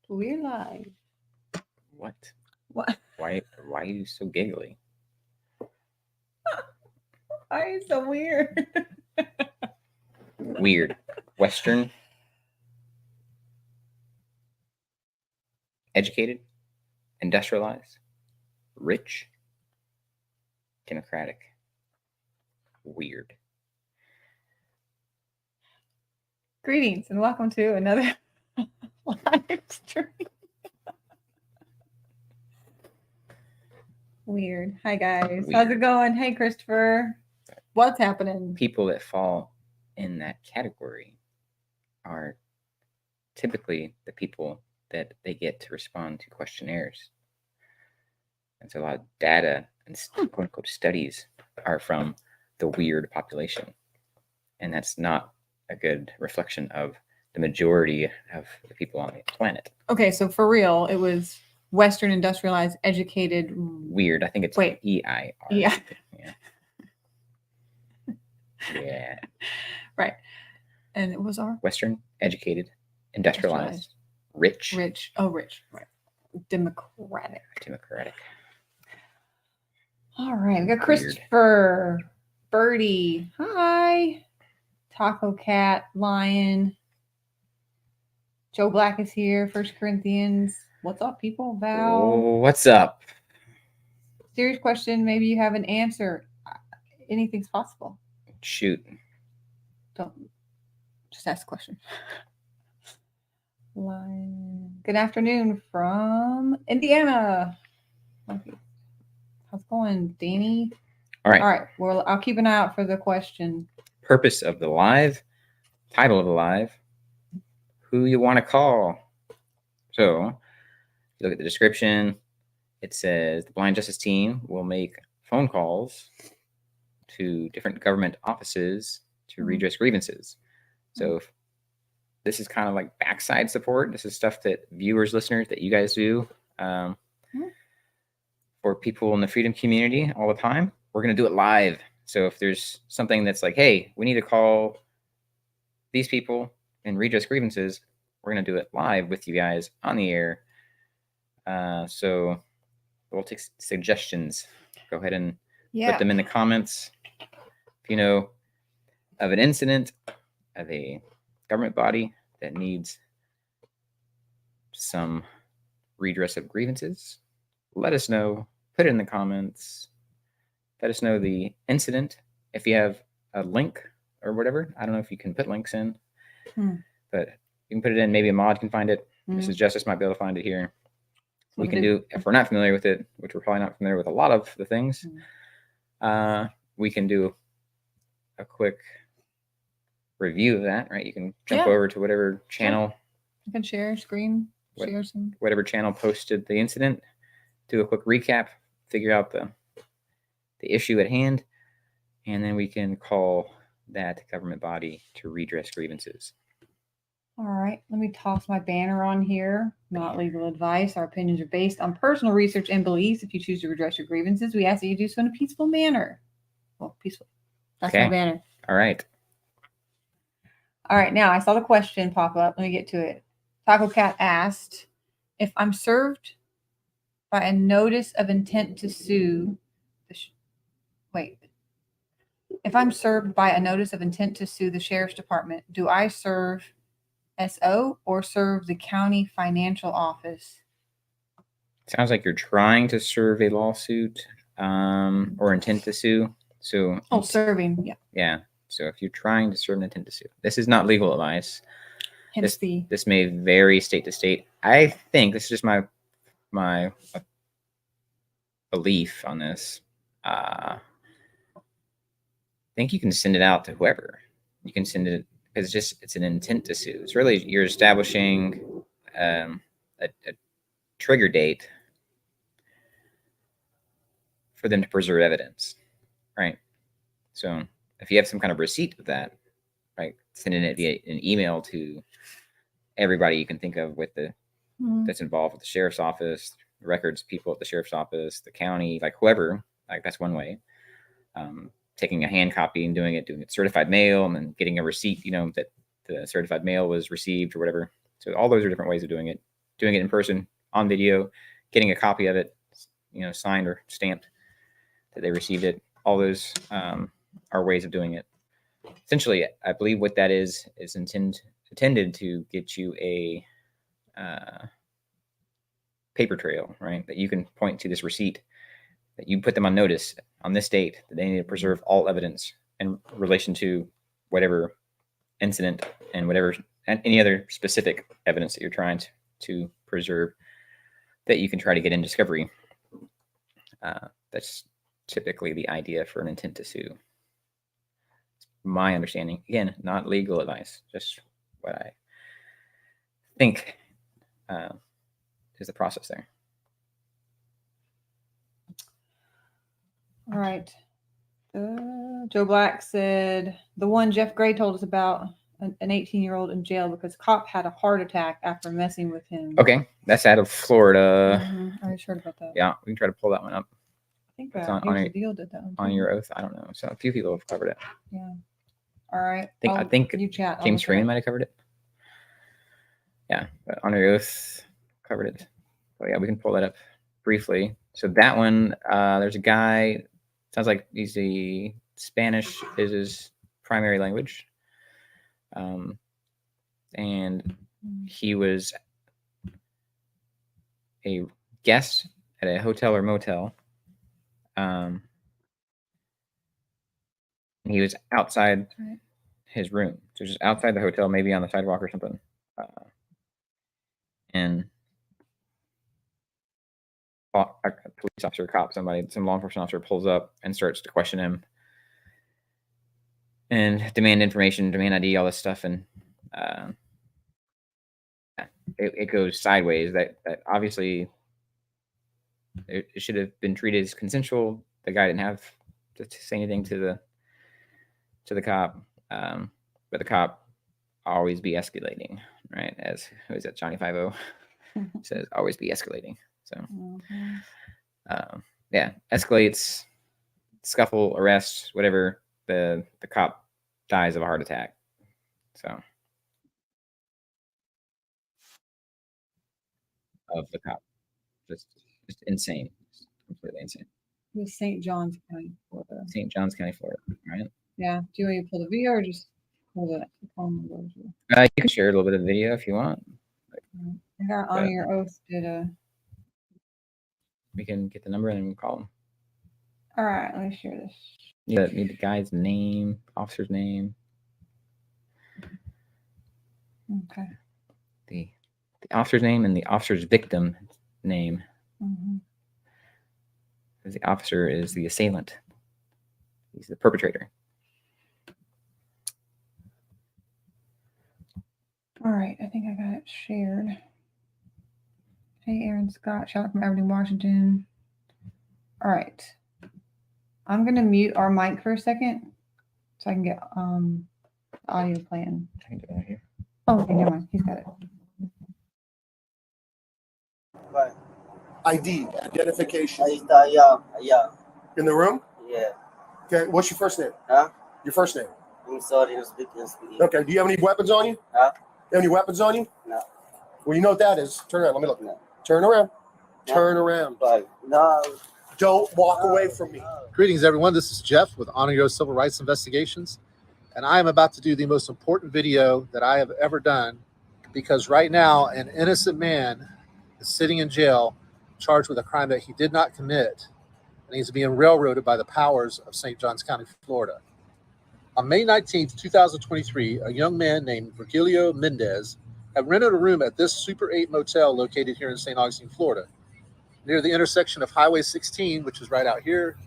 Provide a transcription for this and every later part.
We're live. What? What? Why are you so giggly? Why are you so weird? Weird. Western. Educated. Industrialized. Rich. Democratic. Weird. Greetings and welcome to another live stream. Weird. Hi guys. How's it Weird. going? Hey Christopher. What's happening? People that fall in that category are typically the people that they get to respond to questionnaires. And so a lot of data and quote unquote studies are from the weird population. And that's not a good reflection of the majority of the people on the planet. Okay, so for real, it was Western industrialized educated Weird. I think it's Wait. EIR. Yeah. Yeah. Right. And it was our Western, educated, industrialized, rich. Rich. Oh, rich. Right. Democratic. Democratic. All right. We got Christopher, Birdie. Hi. Taco Cat, Lion. Joe Black is here. 1 Corinthians. What's up, people? Val. Oh, what's up? Serious question. Maybe you have an answer. Anything's possible. Shoot. Don't just ask a question. Lion. Good afternoon from Indiana. How's it going, Danny? All right. All right. Well, I'll keep an eye out for the question. Purpose of the live, title of the live, who you want to call. So, if you look at the description, it says the Blind Justice Team will make phone calls to different government offices to redress grievances. So, this is kind of like backside support. This is stuff that viewers, listeners, that you guys do for people in the freedom community all the time. We're going to do it live. So if there's something that's like, hey, we need to call these people and redress grievances, we're going to do it live with you guys on the air. So we'll take suggestions. Go ahead and put them in the comments. If you know of an incident of a government body that needs some redress of grievances, let us know. Put it in the comments. Let us know the incident. If you have a link or whatever, I don't know if you can put links in, but you can put it in. Maybe a mod can find it. Mrs. Justice might be able to find it here. We can do, if we're not familiar with it, which we're probably not familiar with a lot of the things, we can do a quick review of that, right? You can jump over to whatever channel. You can share screen, share some. Whatever channel posted the incident, do a quick recap, figure out the issue at hand, and then we can call that government body to redress grievances. All right, let me toss my banner on here. Not legal advice. Our opinions are based on personal research and beliefs. If you choose to redress your grievances, we ask that you do so in a peaceful manner. Well, peaceful. That's my banner. All right. All right, now I saw the question pop up. Let me get to it. Taco Cat asked, if I'm served by a notice of intent to sue, if I'm served by a notice of intent to sue the sheriff's department, do I serve SO or serve the county financial office? Sounds like you're trying to serve a lawsuit or intent to sue. So serving, yeah. Yeah. So if you're trying to serve an intent to sue, this is not legal advice. This may vary state to state. I think this is just my belief on this. I think you can send it out to whoever. You can send it because it's an intent to sue. It's really, you're establishing a trigger date for them to preserve evidence, right? So if you have some kind of receipt of that, right, sending it via an email to everybody you can think of with the that's involved with the sheriff's office, records people at the sheriff's office, the county, like whoever, like that's one way. Taking a hand copy and doing it certified mail, and then getting a receipt, that the certified mail was received or whatever. So all those are different ways of doing it. doing it in person on video, getting a copy of it, signed or stamped that they received it. All those are ways of doing it. Essentially, I believe what that is intended to get you a paper trail, right? That you can point to this receipt, that you put them on notice on this date that they need to preserve all evidence in relation to whatever incident and any other specific evidence that you're trying to preserve, that you can try to get in discovery. That's typically the idea for an intent to sue. It's my understanding. Again, not legal advice, just what I think is the process there. All right. Joe Black said the one Jeff Gray told us about, an 18-year-old in jail because cop had a heart attack after messing with him. Okay, that's out of Florida. I just heard about that. Yeah, we can try to pull that one up. I think It's on your deal did that one on too. your oath. I don't know. So a few people have covered it. Yeah. All right. I think you chat. James Freeman might have covered it. Yeah, but on your oath covered it. So yeah, we can pull that up briefly. So that one, there's a guy. Sounds like Spanish is his primary language. And he was a guest at a hotel or motel. He was outside his room, so just outside the hotel, maybe on the sidewalk or something. And a police officer, some law enforcement officer pulls up and starts to question him and demand information, demand ID, all this stuff. And it goes sideways. That obviously it should have been treated as consensual. The guy didn't have to say anything to the cop, but the cop always be escalating, right? As who is that? Johnny 5-0 says, always be escalating. So yeah, escalates, scuffle, arrest, whatever. The cop dies of a heart attack. So of the cop, just insane, completely insane. It was St. John's County, Florida. St. John's County, Florida, right? Yeah. Do you want me to pull the video or just pull the phone? You can share a little bit of the video if you want. I got on your oath. We can get the number and then we'll call them. All right, let me share this. You need the guy's name, officer's name. Okay. The officer's name and the officer's victim name. The officer is the assailant. He's the perpetrator. All right, I think I got it shared. Hey, Aaron Scott, shout out from Aberdeen, Washington. All right. I'm going to mute our mic for a second so I can get the audio playing. I can do that here. Oh, okay, never mind. He's got it. Right. ID, identification. Yeah. In the room? Yeah. Okay, what's your first name? Huh? Your first name. I'm sorry, I'm speaking. Okay, do you have any weapons on you? Huh? You have any weapons on you? No. Well, you know what that is. Turn around, let me look. No. Turn around. No. Turn around. Bye. No. Don't walk away from me. Greetings, everyone. This is Jeff with Honor Your Civil Rights Investigations, and I am about to do the most important video that I have ever done, because right now an innocent man is sitting in jail charged with a crime that he did not commit, and he's being railroaded by the powers of St. Johns County, Florida. On May 19th, 2023, a young man named Virgilio Mendes had rented a room at this Super 8 motel located here in St. Augustine, Florida, near the intersection of Highway 16, which is right out here,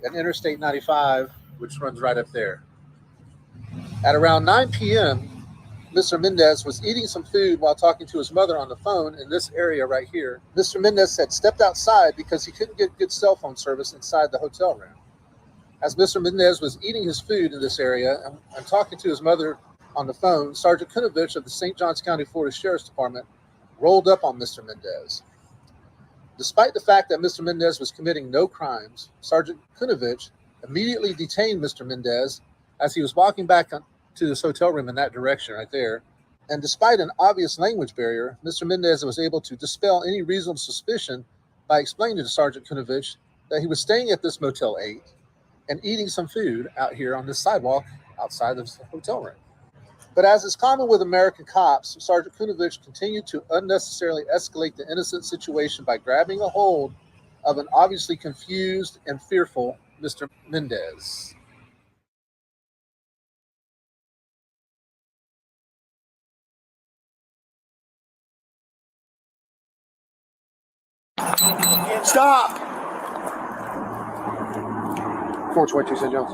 and Interstate 95, which runs right up there. At around 9 p.m., Mr. Mendes was eating some food while talking to his mother on the phone in this area right here. Mr. Mendes had stepped outside because he couldn't get good cell phone service inside the hotel room. As Mr. Mendes was eating his food in this area and talking to his mother on the phone, Sergeant Kunovich of the St. Johns County, Florida Sheriff's Department rolled up on Mr. Mendes. Despite the fact that Mr. Mendes was committing no crimes, Sergeant Kunovich immediately detained Mr. Mendes as he was walking back to this hotel room in that direction right there, And despite an obvious language barrier, Mr. Mendes was able to dispel any reasonable suspicion by explaining to Sergeant Kunovich that he was staying at this Motel 8 and eating some food out here on this sidewalk outside of the hotel room. But as is common with American cops, Sergeant Kunovich continued to unnecessarily escalate the innocent situation by grabbing a hold of an obviously confused and fearful Mr. Mendes. Stop! 422 St. John's.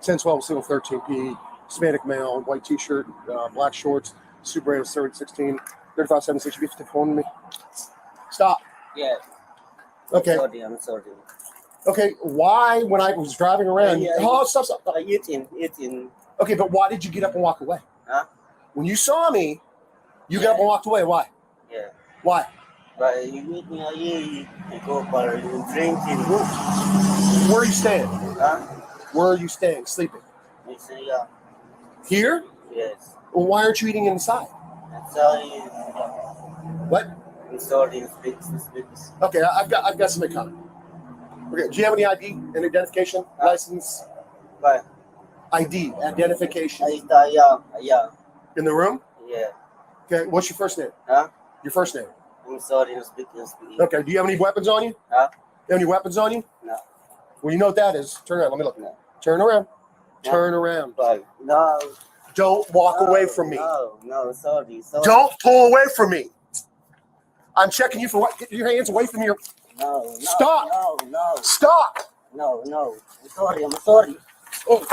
1012, single 13 P. Hispanic male, white t-shirt, black shorts, Super 8 30 16, 3576. You get phone me. Stop. Yeah. Okay. I'm sorry. Okay. Why, when I was driving around? Yeah, Stop. Eating. Okay, but why did you get up and walk away? Huh? When you saw me, you got up and walked away. Why? Yeah. Why? But you meet me here, you go for drinking. Where are you staying? Huh? Where are you staying? Sleeping? You say, yeah. Here? Yes. Well, why aren't you eating inside? I'm sorry. What? I'm sorry. Speak. Okay, I've got something coming. Okay, do you have any ID and identification license? But ID, identification. yeah. In the room? Yeah. Okay, what's your first name? Huh? Your first name. I'm sorry. Speak. Okay, do you have any weapons on you? Huh? You have any weapons on you? No. Well, you know what that is. Turn around, let me look. No. Turn around. No. Turn around. But no. Don't walk away from me. No, sorry. Don't pull away from me. I'm checking you for what? Get your hands away from your... No. Stop. No. Stop. No. I'm sorry. Oh.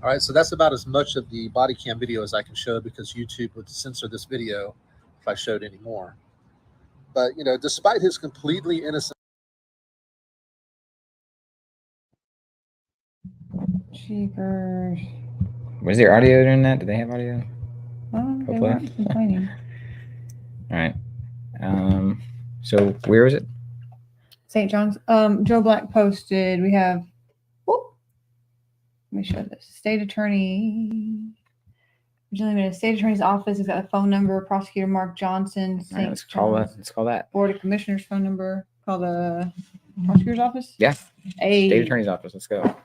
All right, so that's about as much of the body cam video as I can show because YouTube would censor this video if I showed any more. But, despite his completely innocent... Cheapers. Was there audio during that? Did they have audio? Oh, they Hopefully. weren't complaining. All right. So where is it? St. John's. Joe Black posted. We have. Whoop, let me show this. State attorney. Virginia State Attorney's Office has got a phone number. Prosecutor Mark Johnson. All right, let's call that. Board of Commissioners phone number. Call the prosecutor's office. Yeah. Hey. State Attorney's Office. Let's go.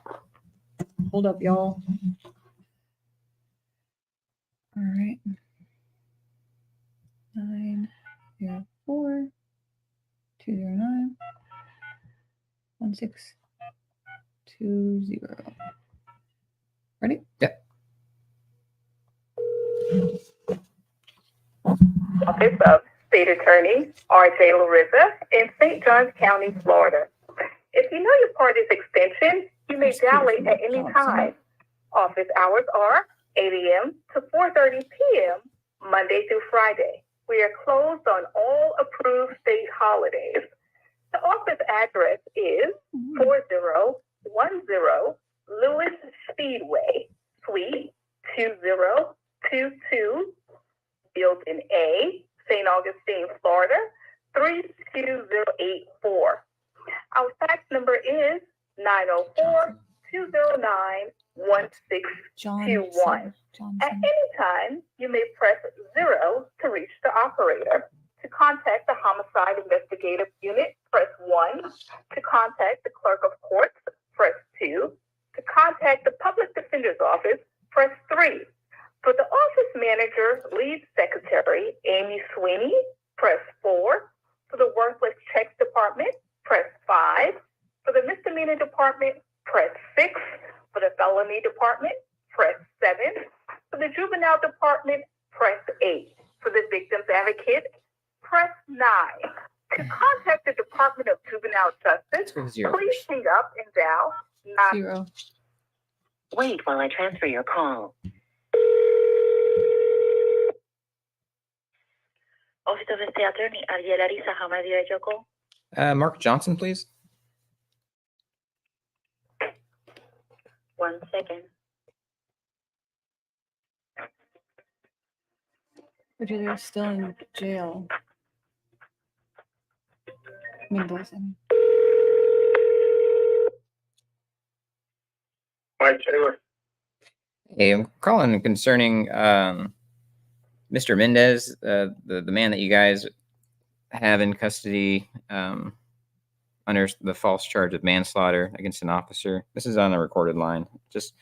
Hold up, y'all. All right. 904 209 1620. Ready? Yep. Office of State Attorney R.J. Larissa in St. Johns County, Florida. If you know your party's extension, you may dial it at any time. Office hours are 8 a.m. to 4:30 p.m. Monday through Friday. We are closed on all approved state holidays. The office address is 4010 Lewis Speedway, Suite 2022, Building A, St. Augustine, Florida, 32084. Our fax number is 904-209-1621. At any time, you may press 0 to reach the operator. To contact the Homicide Investigative Unit, press 1. To contact the Clerk of Courts, press 2. To contact the Public Defender's Office, press 3. For the Office Manager, Lead Secretary, Amy Sweeney, press 4. For the Worthless Checks Department, press 5. For the Misdemeanor Department, press 6. For the Felony Department, press 7. For the Juvenile Department, press 8. For the Victims Advocate, press 9. To contact the Department of Juvenile Justice, please hang up and dial 9. 0. Wait while I transfer your call. Office of the State Attorney, R.J. Larissa, how may I direct your call? Mark Johnson, please. 1 second. Virginia is still in jail. Mendes. Mike Taylor. Hey, I'm calling concerning Mr. Mendes, the man that you guys have in custody under the false charge of manslaughter against an officer. This is on a recorded line. Just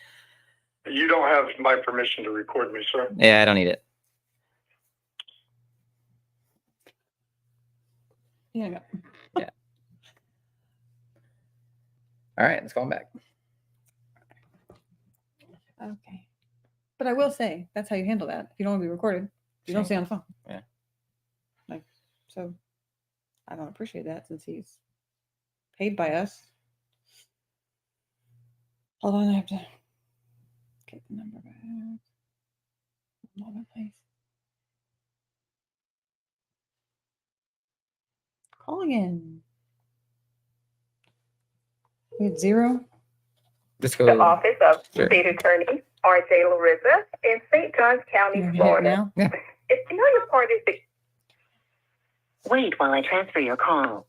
You don't have my permission to record me, sir. yeah, I don't need it. Yeah. No. All right, let's call him back. Okay. But I will say that's how you handle that. If you don't want to be recorded, you don't stay on the phone. Yeah. Like, so I don't appreciate that since he's paid by us. Hold on, I have to get the number back. One moment, please. Call again. We had 0. Let's The go. office of Sure. State Attorney R.J. Larissa in St. Johns County, You have it Florida. now? Yeah. If you know your part is the Wait while I transfer your call.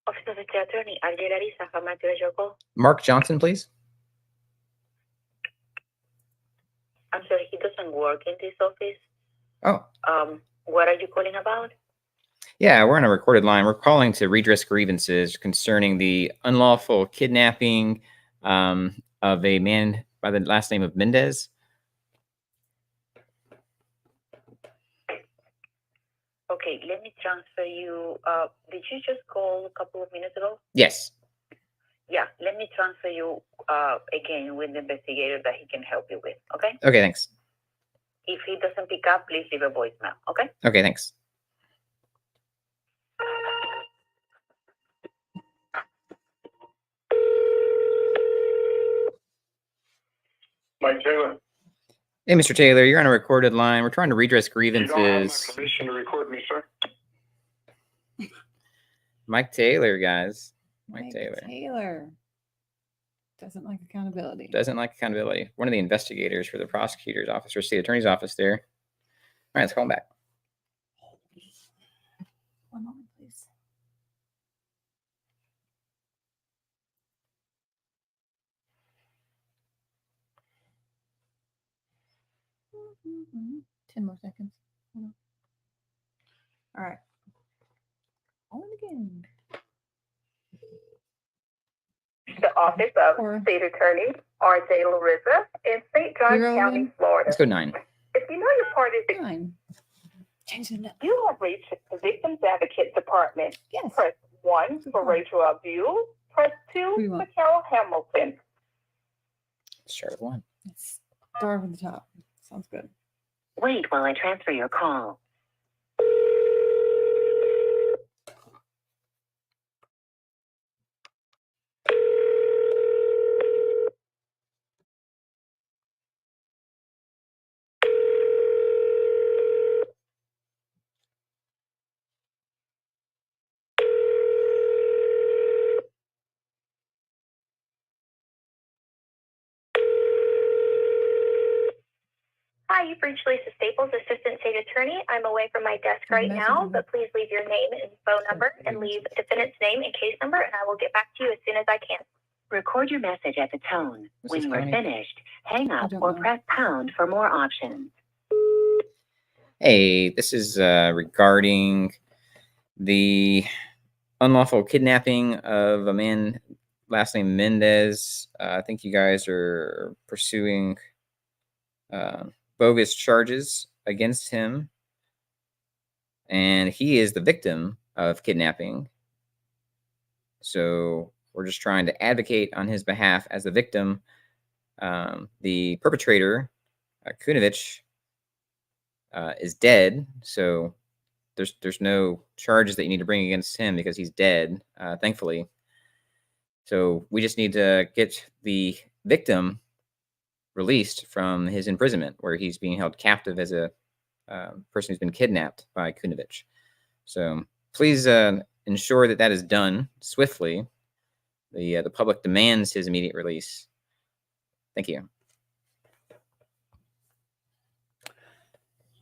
Office of the State Attorney, R.J. Larissa, how may I direct your call? Mark Johnson, please. I'm sorry, he doesn't work in this office. Oh, What are you calling about? yeah, we're on a recorded line. We're calling to redress grievances concerning the unlawful kidnapping of a man by the last name of Mendes. Okay, let me transfer you. Did you just call a couple of minutes ago? Yes. Yeah, let me transfer you again with the investigator that he can help you with, okay? Okay, thanks. If he doesn't pick up, please leave a voicemail, okay? Okay, thanks. Mike Taylor, Hey, Mr. Taylor, you're on a recorded line. We're trying to redress you don't have my grievances. permission to record me, sir. Mike Taylor, guys. Mike Taylor. Taylor doesn't like accountability. Doesn't like accountability. One of the investigators for the prosecutor's office or state attorney's office there. All right, let's call him back. One moment, please. Mhm. 10 more seconds. Hold on. All right. Call it again. the office of Or- State Attorney R.J. Larissa in St. Johns Zero County, again? Florida. Let's go 9. If you know your part is the 9. Change the number. you have reached the Victims Advocate Department. Yes. Press 1 for Rachel Abdul. Press Who do 2 you for want? Carol Hamilton. Let's start with 1. Let's start from the top. Sounds good. Wait while I transfer your call. Hi, you've reached Lisa Staples, Assistant State Attorney. I'm away from my desk right now, but please leave your name and phone number and leave the defendant's name and case number, and I will get back to you as soon as I can. Record your message at the tone. When you are finished, hang up or press pound for more options. Hey, this is regarding the unlawful kidnapping of a man last name Mendes. I think you guys are pursuing bogus charges against him, and he is the victim of kidnapping. So we're just trying to advocate on his behalf as the victim. The perpetrator, Kunovich, is dead, so there's no charges that you need to bring against him because he's dead, thankfully. So we just need to get the victim released from his imprisonment, where he's being held captive as a person who's been kidnapped by Kunovich. So please ensure that that is done swiftly. The public demands his immediate release. Thank you.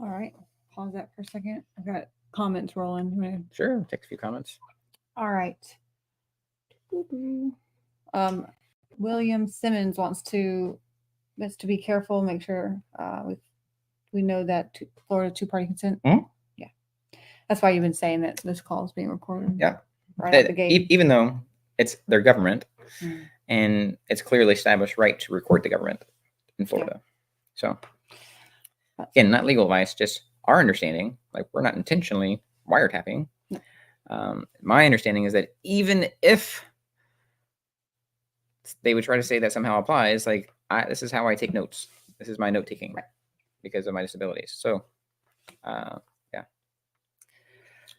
All right. Pause that for a second. I've got comments rolling. Sure, take a few comments. All right. William Simmons wants to be careful, make sure we know that Florida two-party consent. Mhm. Yeah, that's why you've been saying that this call is being recorded. Yeah. Right out the gate. Even though it's their government, Mm. and it's clearly established right to record the government in Florida. So again, not legal advice, just our understanding. Like, we're not intentionally wiretapping. No. My understanding is that even if they would try to say that somehow applies, like, this is how I take notes. This is my note taking because of my disabilities. So, yeah.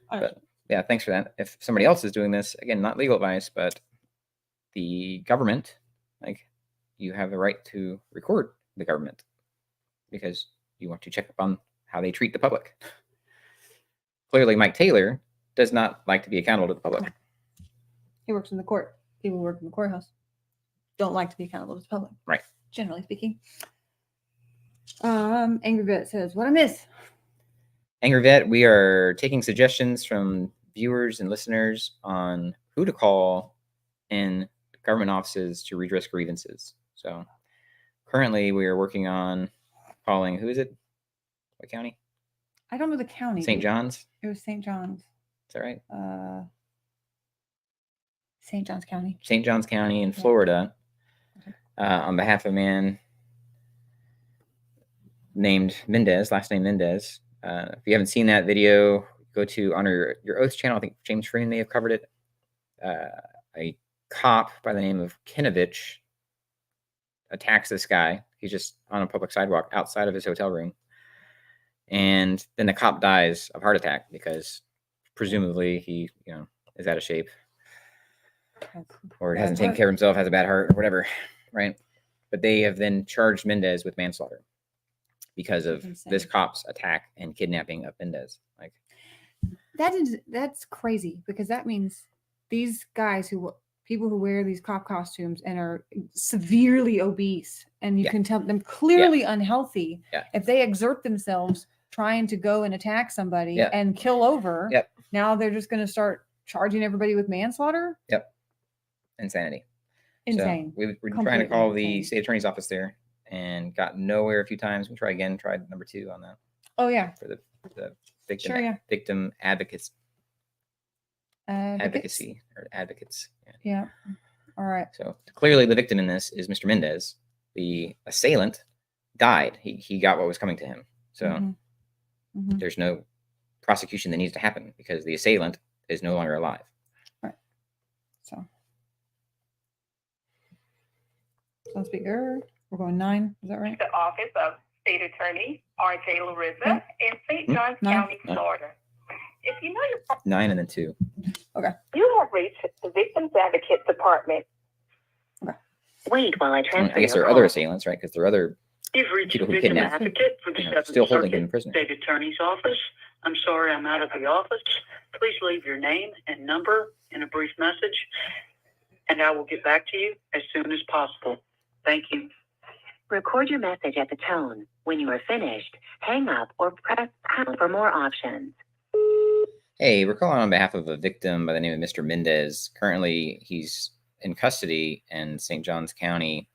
But yeah, thanks for that. If somebody else is doing this, again, not legal advice, but the government, like, you have the right to record the government because you want to check up on how they treat the public. Clearly, Mike Taylor does not like to be accountable to the public. He works in the court. People who work in the courthouse don't like to be accountable to the public. Right. Generally speaking. Angry Vet says, what I miss? Angry Vet, we are taking suggestions from viewers and listeners on who to call in government offices to redress grievances. So currently we are working on calling, who is it? What county? I don't know the county. St. John's? It was St. John's. Is that right? St. John's County. St. John's County in Florida, on behalf of a man named Mendes, last name Mendes. If you haven't seen that video, go to Honor Your Oath channel. I think James Freeman may have covered it. A cop by the name of Kinovich attacks this guy. He's just on a public sidewalk outside of his hotel room. And then the cop dies of heart attack because presumably he, is out of shape or hasn't taken care of himself, has a bad heart or whatever, right? But they have then charged Mendes with manslaughter because of this cop's attack and kidnapping of Mendes. Like, that's crazy, because that means these guys people who wear these cop costumes and are severely obese, and you can tell them clearly unhealthy. If they exert themselves trying to go and attack somebody and kill over, now they're just going to start charging everybody with manslaughter. Insanity. Insane. So we're trying to call the state attorney's office there and got nowhere a few times. We try again, tried number 2 on that. Oh yeah. For the victim, victim advocacy or advocates. Yeah. All right. So clearly the victim in this is Mr. Mendes. The assailant died. He got what was coming to him. So there's no prosecution that needs to happen because the assailant is no longer alive. Right. So let's be good. We're going 9. Is that right? The Office of State Attorney R.J. Larissa in St. Johns County, Florida. If you know your 9 and then 2. Okay. You have reached the Victims Advocate Department. Okay. Wait while I transfer. I guess there are other assailants, right? Because there are other You've reached people the who Victim kidnapped, Advocate for the Seventh still holding Circuit him prisoner. State Attorney's Office. I'm sorry I'm out of the office. Please leave your name and number in a brief message, and I will get back to you as soon as possible. Thank you. Record your message at the tone. When you are finished, hang up or press pound for more options. Hey, we're calling on behalf of a victim by the name of Mr. Mendes. Currently, he's in custody in St. Johns County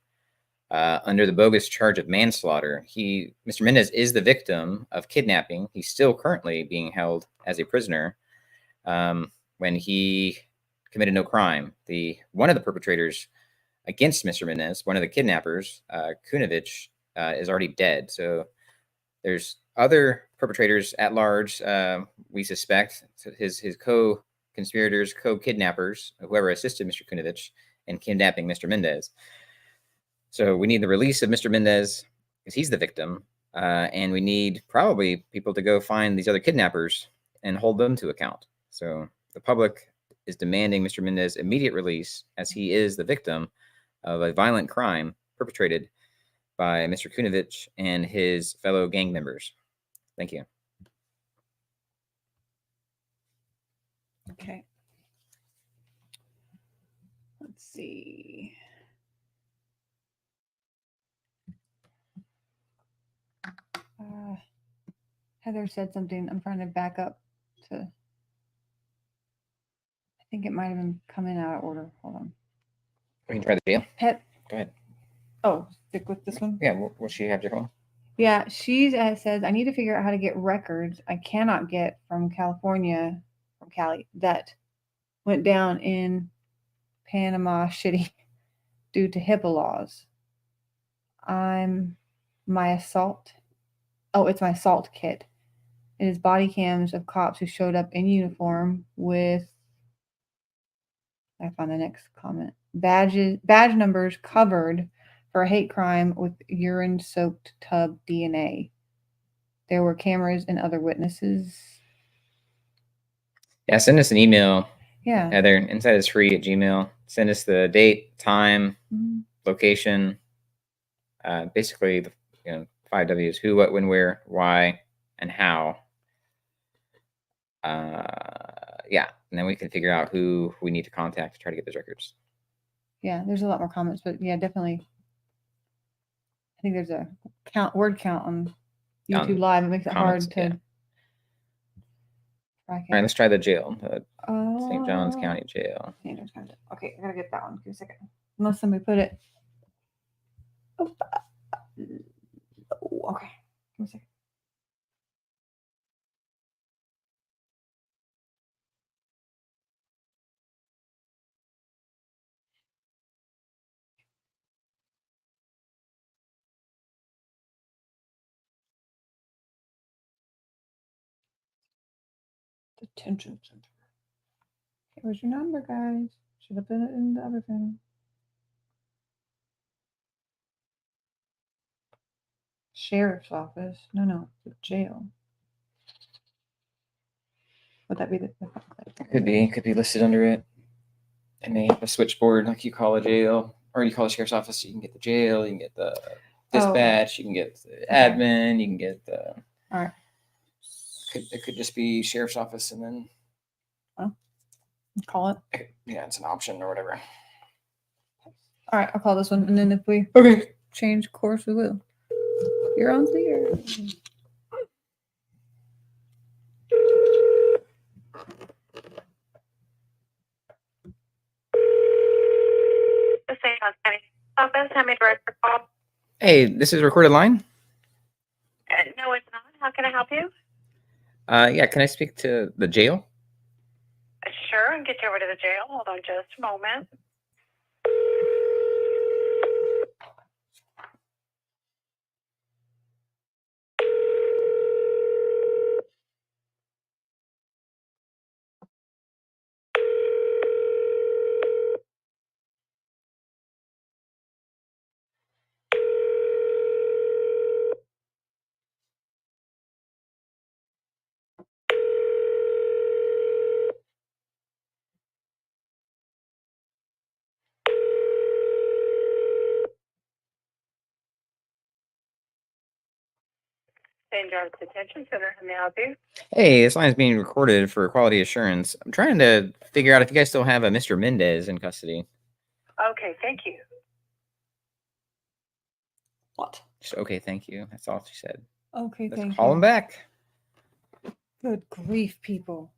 under the bogus charge of manslaughter. Mr. Mendes is the victim of kidnapping. He's still currently being held as a prisoner when he committed no crime. One of the perpetrators against Mr. Mendes, one of the kidnappers, Kunovich, is already dead. So there's other perpetrators at large, we suspect, his co-conspirators, co-kidnappers, whoever assisted Mr. Kunovich in kidnapping Mr. Mendes. So we need the release of Mr. Mendes because he's the victim, and we need probably people to go find these other kidnappers and hold them to account. So the public is demanding Mr. Mendes' immediate release as he is the victim of a violent crime perpetrated by Mr. Kunovich and his fellow gang members. Thank you. Okay. Let's see. Heather said something. I'm trying to back up to. think it might have been coming out of order. Hold on. We can try the jail. Pet. Go ahead. Oh, stick with this one. Yeah, will she have jail? Yeah, she says, I need to figure out how to get records I cannot get from California, from Cali, that went down in Panama City due to HIPAA laws. My assault. Oh, it's my assault kit. It is body cams of cops who showed up in uniform with, I found the next comment, badge numbers covered for a hate crime with urine-soaked tub DNA. There were cameras and other witnesses. Yeah, send us an email. Yeah. Heather, Inside is free at Gmail. Send us the date, time, location. Basically, the 5 W's: who, what, when, where, why, and how. Yeah, and then we can figure out who we need to contact to try to get those records. Yeah, there's a lot more comments, but yeah, definitely. I think there's a word count on YouTube Live. It makes it hard to. Yeah. All right, let's try the jail. St. John's County Jail. St. John's County. Okay, I gotta get that one. Give me a second. Unless somebody put it. Oh, okay. Give me a second. Detention center. Where's your number, guys? Should have been in the other thing. Sheriff's office. No, the jail. Would that be the? Could be listed under it. And they have a switchboard like you call a jail, or you call a sheriff's office. You can get the jail. You can get the dispatch. You can get the admin. You can get the. All right. It could just be sheriff's office, and then. Call it. Yeah, it's an option or whatever. All right, I'll call this one, and then if we change course, we will. You're on clear. The St. John's County office. How may I direct your call? Hey, this is a recorded line. No, it's not. How can I help you? Yeah, can I speak to the jail? Sure, and get you over to the jail. Hold on just a moment. St. John's Detention Center. How may I help you? Hey, this line is being recorded for quality assurance. I'm trying to figure out if you guys still have a Mr. Mendes in custody. Okay, thank you. What? Just, okay, thank you. That's all she said. Okay, Let's thank call you. him back. Good grief, people.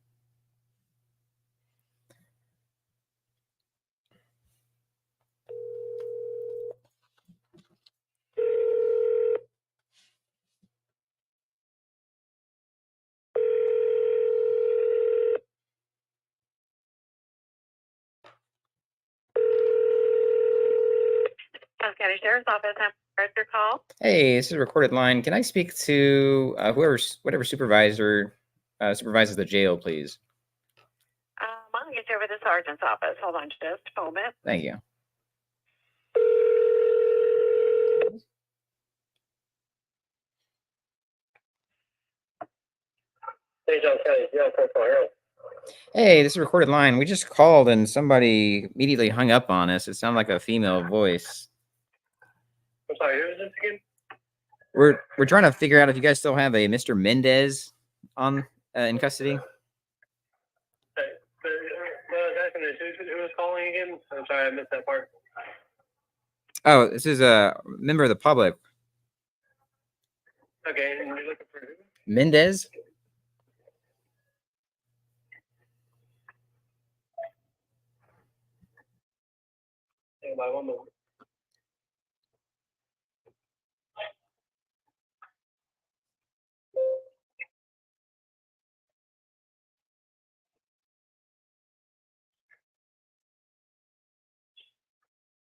John's County Sheriff's Office. I'm direct your call. Hey, this is a recorded line. Can I speak to whatever supervisor supervises the jail, please? I'm going to get you over to the sergeant's office. Hold on just a moment. Thank you. St. John's County Jail, Corporal Harold. Hey, this is a recorded line. We just called and somebody immediately hung up on us. It sounded like a female voice. I'm sorry, who is this again? We're trying to figure out if you guys still have a Mr. Mendes on in custody. Who was calling again? I'm sorry, I missed that part. Oh, this is a member of the public. Okay, and you're looking for who? Mendes? by one moment.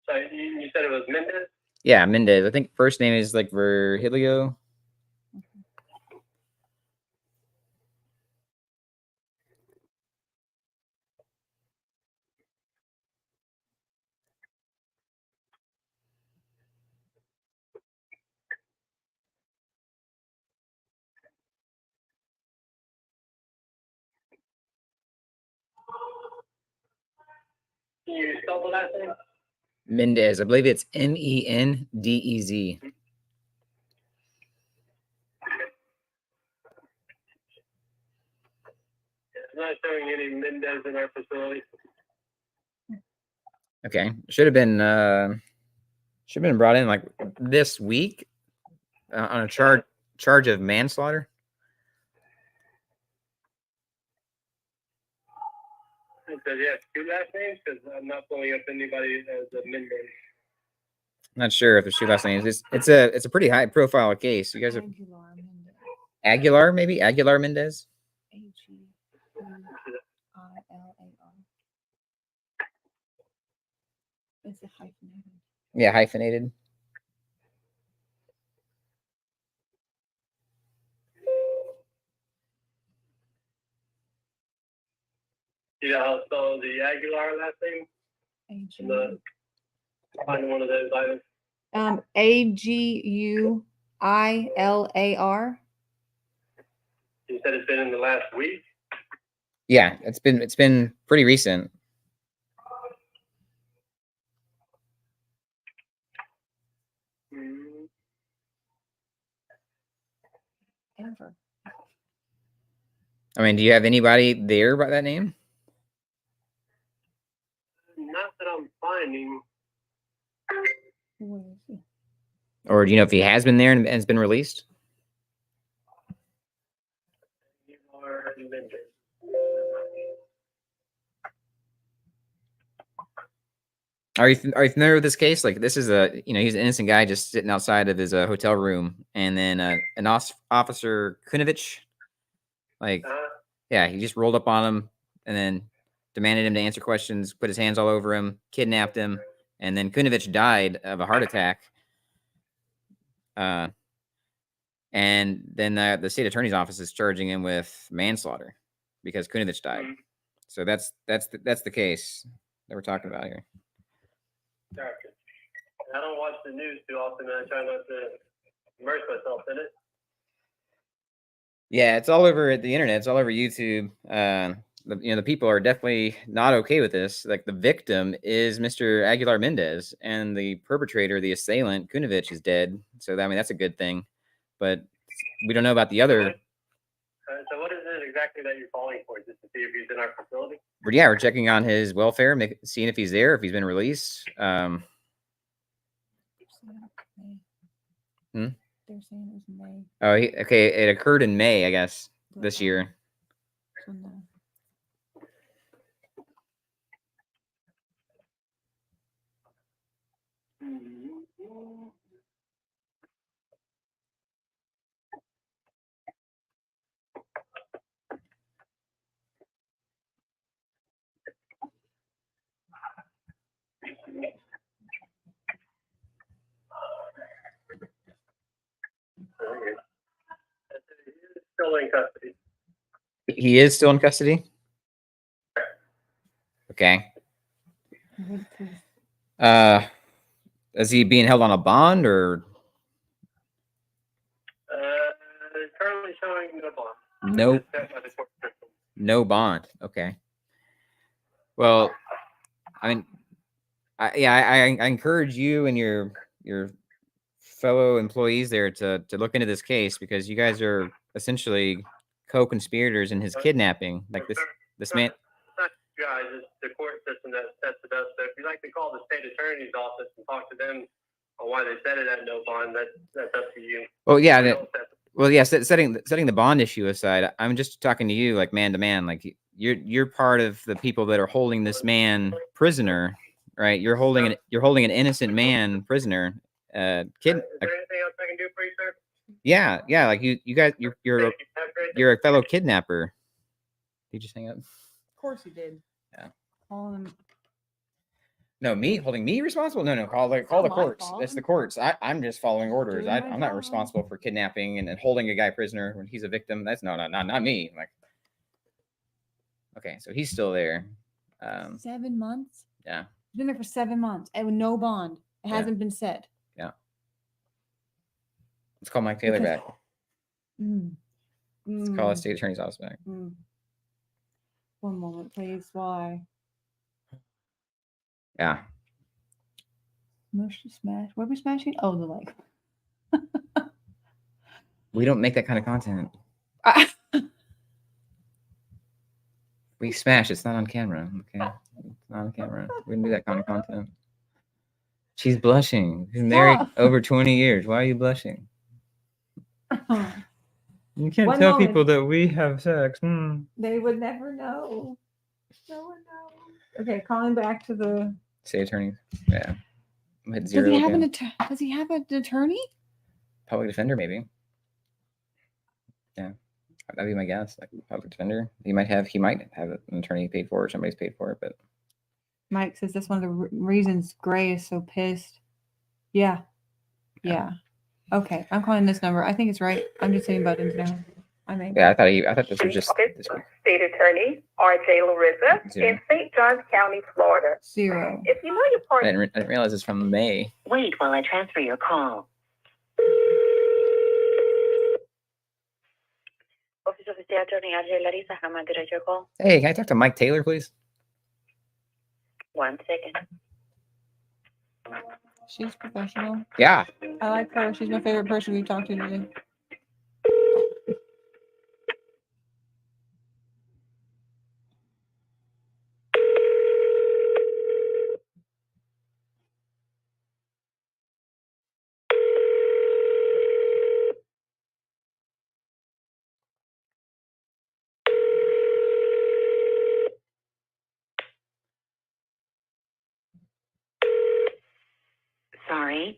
So you said it was Mendes? Yeah, Mendes. I think first name is like Virgilio. Can you spell the last name? Mendes. I believe it's Mendez. It's not showing any Mendes in our facility. Okay. Should have been brought in like this week on a charge of manslaughter. It says you have two last names because I'm not pulling up anybody as a Mendes. Not sure if there's two last names. It's a pretty high profile case. You guys are Aguilar, maybe Aguilar Mendes. Aguilar. It's a hyphenated. Yeah, hyphenated. You know how to spell the Aguilar last name? Find one of those items. Aguilar. You said it's been in the last week? Yeah, it's been pretty recent. Ever. I mean, do you have anybody there by that name? Not that I'm finding. Or do you know if he has been there and has been released? Are you familiar with this case? Like, this is he's an innocent guy just sitting outside of his hotel room, and then an officer Kunovich, he just rolled up on him and then demanded him to answer questions, put his hands all over him, kidnapped him, and then Kunovich died of a heart attack. And then the state attorney's office is charging him with manslaughter because Kunovich died. So that's the case that we're talking about here. Gotcha. I don't watch the news too often, and I try not to immerse myself in it. Yeah, it's all over the internet. It's all over YouTube. The people are definitely not okay with this. Like, the victim is Mr. Aguilar Mendes, and the perpetrator, the assailant, Kunovich, is dead. So I mean, that's a good thing. But we don't know about the other. So what is it exactly that you're calling for? Just to see if he's in our facility? But yeah, we're checking on his welfare, seeing if he's there, if he's been released. They're saying it was May. Oh, okay. It occurred in May, I guess, this year. So no. Still in custody. He is still in custody? Okay. Is he being held on a bond or? Currently showing no bond. Nope. No bond. Okay. Well, I mean, I encourage you and your fellow employees there to look into this case, because you guys are essentially co-conspirators in his kidnapping. Like this man. It's not you guys, it's the court system that sets it up. So if you'd like to call the state attorney's office and talk to them on why they set it at no bond, that's up to you. Oh yeah. Well, yeah. Setting the bond issue aside, I'm just talking to you like man to man. Like you're part of the people that are holding this man prisoner. right? You're holding an innocent man prisoner. Is there anything else I can do for you, sir? Yeah. Like you guys, you're Thank you. Have a great day. a fellow kidnapper. Did you just hang up? Of course you did. Yeah. Calling him. No, me holding me responsible? No. Call the not my courts. fault. That's the courts. I'm just following orders. Doing my I'm not job. responsible for kidnapping and holding a guy prisoner when he's a victim. That's not me. Like, okay, so he's still there. 7 months. Yeah. He's been there for 7 months and with no bond. It Yeah. hasn't been said. Yeah. Let's call Mike Taylor back. Let's call the state attorney's office back. 1 moment, please. Why? Yeah. Smash. What are we smashing? Oh, the leg. We don't make that kind of content. We smash. It's not on camera. Okay. It's not on camera. We don't do that kind of content. She's blushing. She's married over 20 years. Why are you blushing? You can't One tell moment. people that we have sex. They would never know. No one knows. Okay, calling back to the. State attorney. Yeah. I'm hit Does zero he have again. Does he have an attorney? Public defender, maybe. Yeah. That'd be my guess. Like public defender. He might have an attorney paid for, or somebody's paid for it, but Mike says that's one of the reasons Gray is so pissed. Yeah. Okay, I'm calling this number. I think it's right. I'm just hitting buttons now. I think. yeah, I thought this was just this one. State Attorney R.J. Larissa Zero. in St. Johns County, Florida. 0. If you know your I party. didn't realize it's from May. Wait while I transfer your call. Office of the State Attorney R.J. Larissa, how may I direct your call? Hey, can I talk to Mike Taylor, please? 1 second. She's professional. Yeah. I like her. She's my favorite person we've talked to today. Sorry,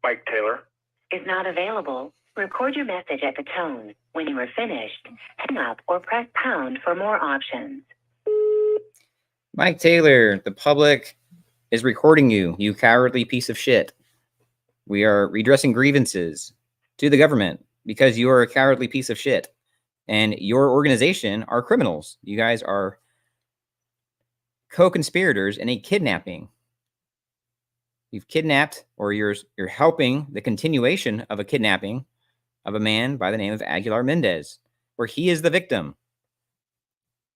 Mike Taylor. is not available. Record your message at the tone. When you are finished, hang up or press pound for more options. Mike Taylor, the public is recording you, you cowardly piece of shit. We are redressing grievances to the government because you are a cowardly piece of shit. And your organization are criminals. You guys are co-conspirators in a kidnapping. You've kidnapped, or you're helping the continuation of a kidnapping of a man by the name of Aguilar Mendes, where he is the victim.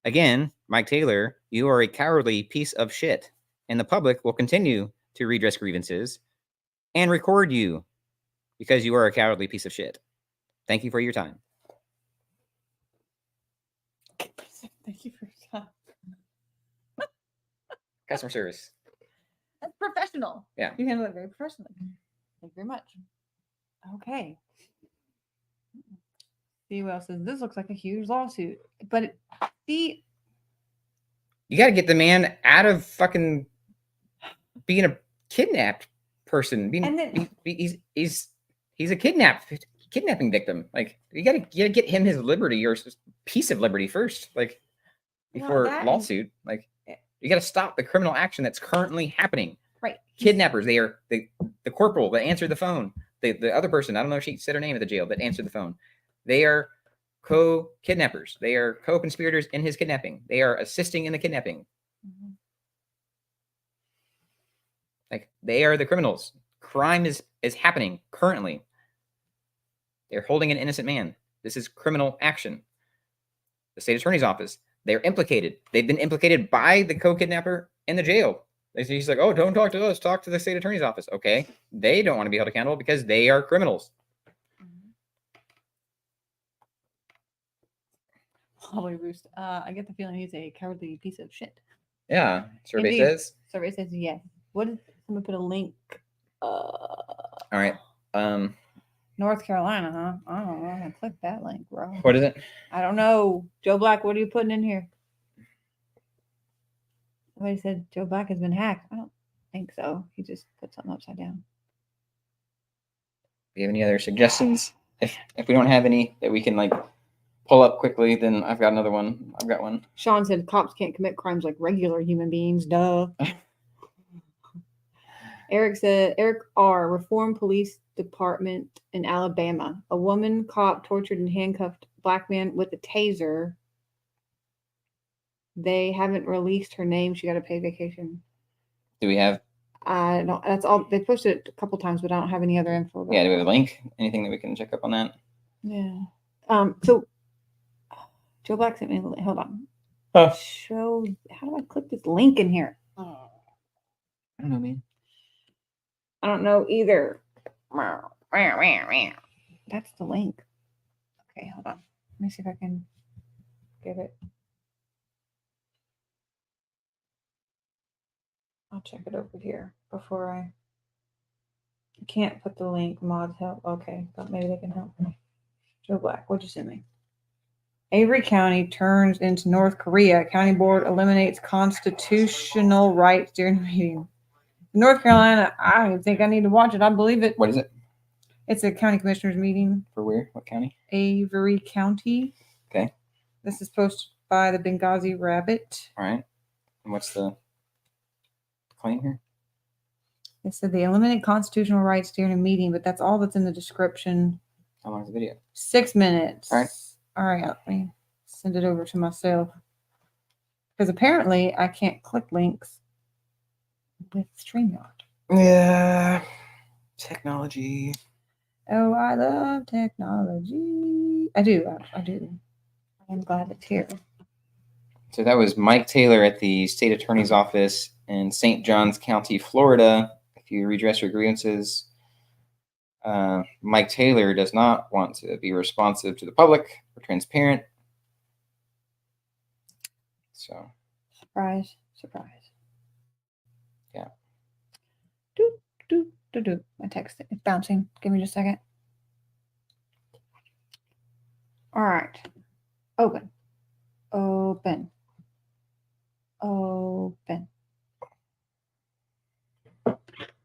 Again, Mike Taylor, you are a cowardly piece of shit, and the public will continue to redress grievances and record you because you are a cowardly piece of shit. Thank you for your time. Thank you for your time. Customer service. That's professional. Yeah. You handle it very professionally. Thank you very much. Okay. See who else says this looks like a huge lawsuit. But see, You got to get the man out of fucking being a kidnapped person. And then- He's a kidnapping victim. Like you got to get him his liberty or piece of liberty first. Like before that and- lawsuit. Like you got to stop the criminal action that's currently happening. right. Kidnappers. They are the corporal that answered the phone. The other person, I don't know if she said her name at the jail, that answered the phone. They are co-kidnappers. They are co-conspirators in his kidnapping. They are assisting in the kidnapping. Mhm. Like they are the criminals. Crime is happening currently. They're holding an innocent man. This is criminal action. The state attorney's office, they're implicated. They've been implicated by the co-kidnapper in the jail. He's like, oh, don't talk to us. Talk to the state attorney's office. Okay. They don't want to be held accountable because they are criminals. Holly Roost. I get the feeling he's a cowardly piece of shit. Yeah. Survey Indeed. says. Survey says yes. What is someone put a link? All right. North Carolina, huh? I don't know. I'm gonna click that link, bro. What is it? I don't know. Joe Black, what are you putting in here? Somebody said Joe Black has been hacked. I don't think so. He just put something upside down. Do you have any other suggestions? If we don't have any that we can like pull up quickly, then I've got another one. I've got one. Sean said cops can't commit crimes like regular human beings. Duh. Eric said, Eric R., Reform Police Department in Alabama. A woman cop tortured and handcuffed black man with a taser. They haven't released her name. She got to pay vacation. Do we have? I don't. That's all. They pushed it a couple times, but I don't have any other info. About Yeah, do we have a link? Anything that we can check up on that? Yeah. So Joe Black sent me a link. Hold on. Show. How do I click this link in here? I don't know, man. I don't know either. That's the link. Okay, hold on. Let me see if I can get it. I'll check it over here before I can't put the link. Mods help. Okay, thought maybe they can help me. Joe Black, what'd you send me? Avery County turns into North Korea. County board eliminates constitutional rights during meeting. North Carolina, I don't even think I need to watch it. I believe it. What is it? It's a county commissioners meeting. For where? What county? Avery County. Okay. This is posted by the Benghazi Rabbit. All right. And what's the claim here? It said they eliminate constitutional rights during a meeting, but that's all that's in the description. How long is the video? 6 minutes. All right. All right. Let me send it over to myself. Because apparently I can't click links with StreamYard. Yeah. Technology. Oh, I love technology. I do. I do. I'm glad it's here. So that was Mike Taylor at the state attorney's office in St. Johns County, Florida. If you redress your grievances, Mike Taylor does not want to be responsive to the public or transparent. So, surprise. Yeah. Do. My text is bouncing. Give me just a second. All right. Open. All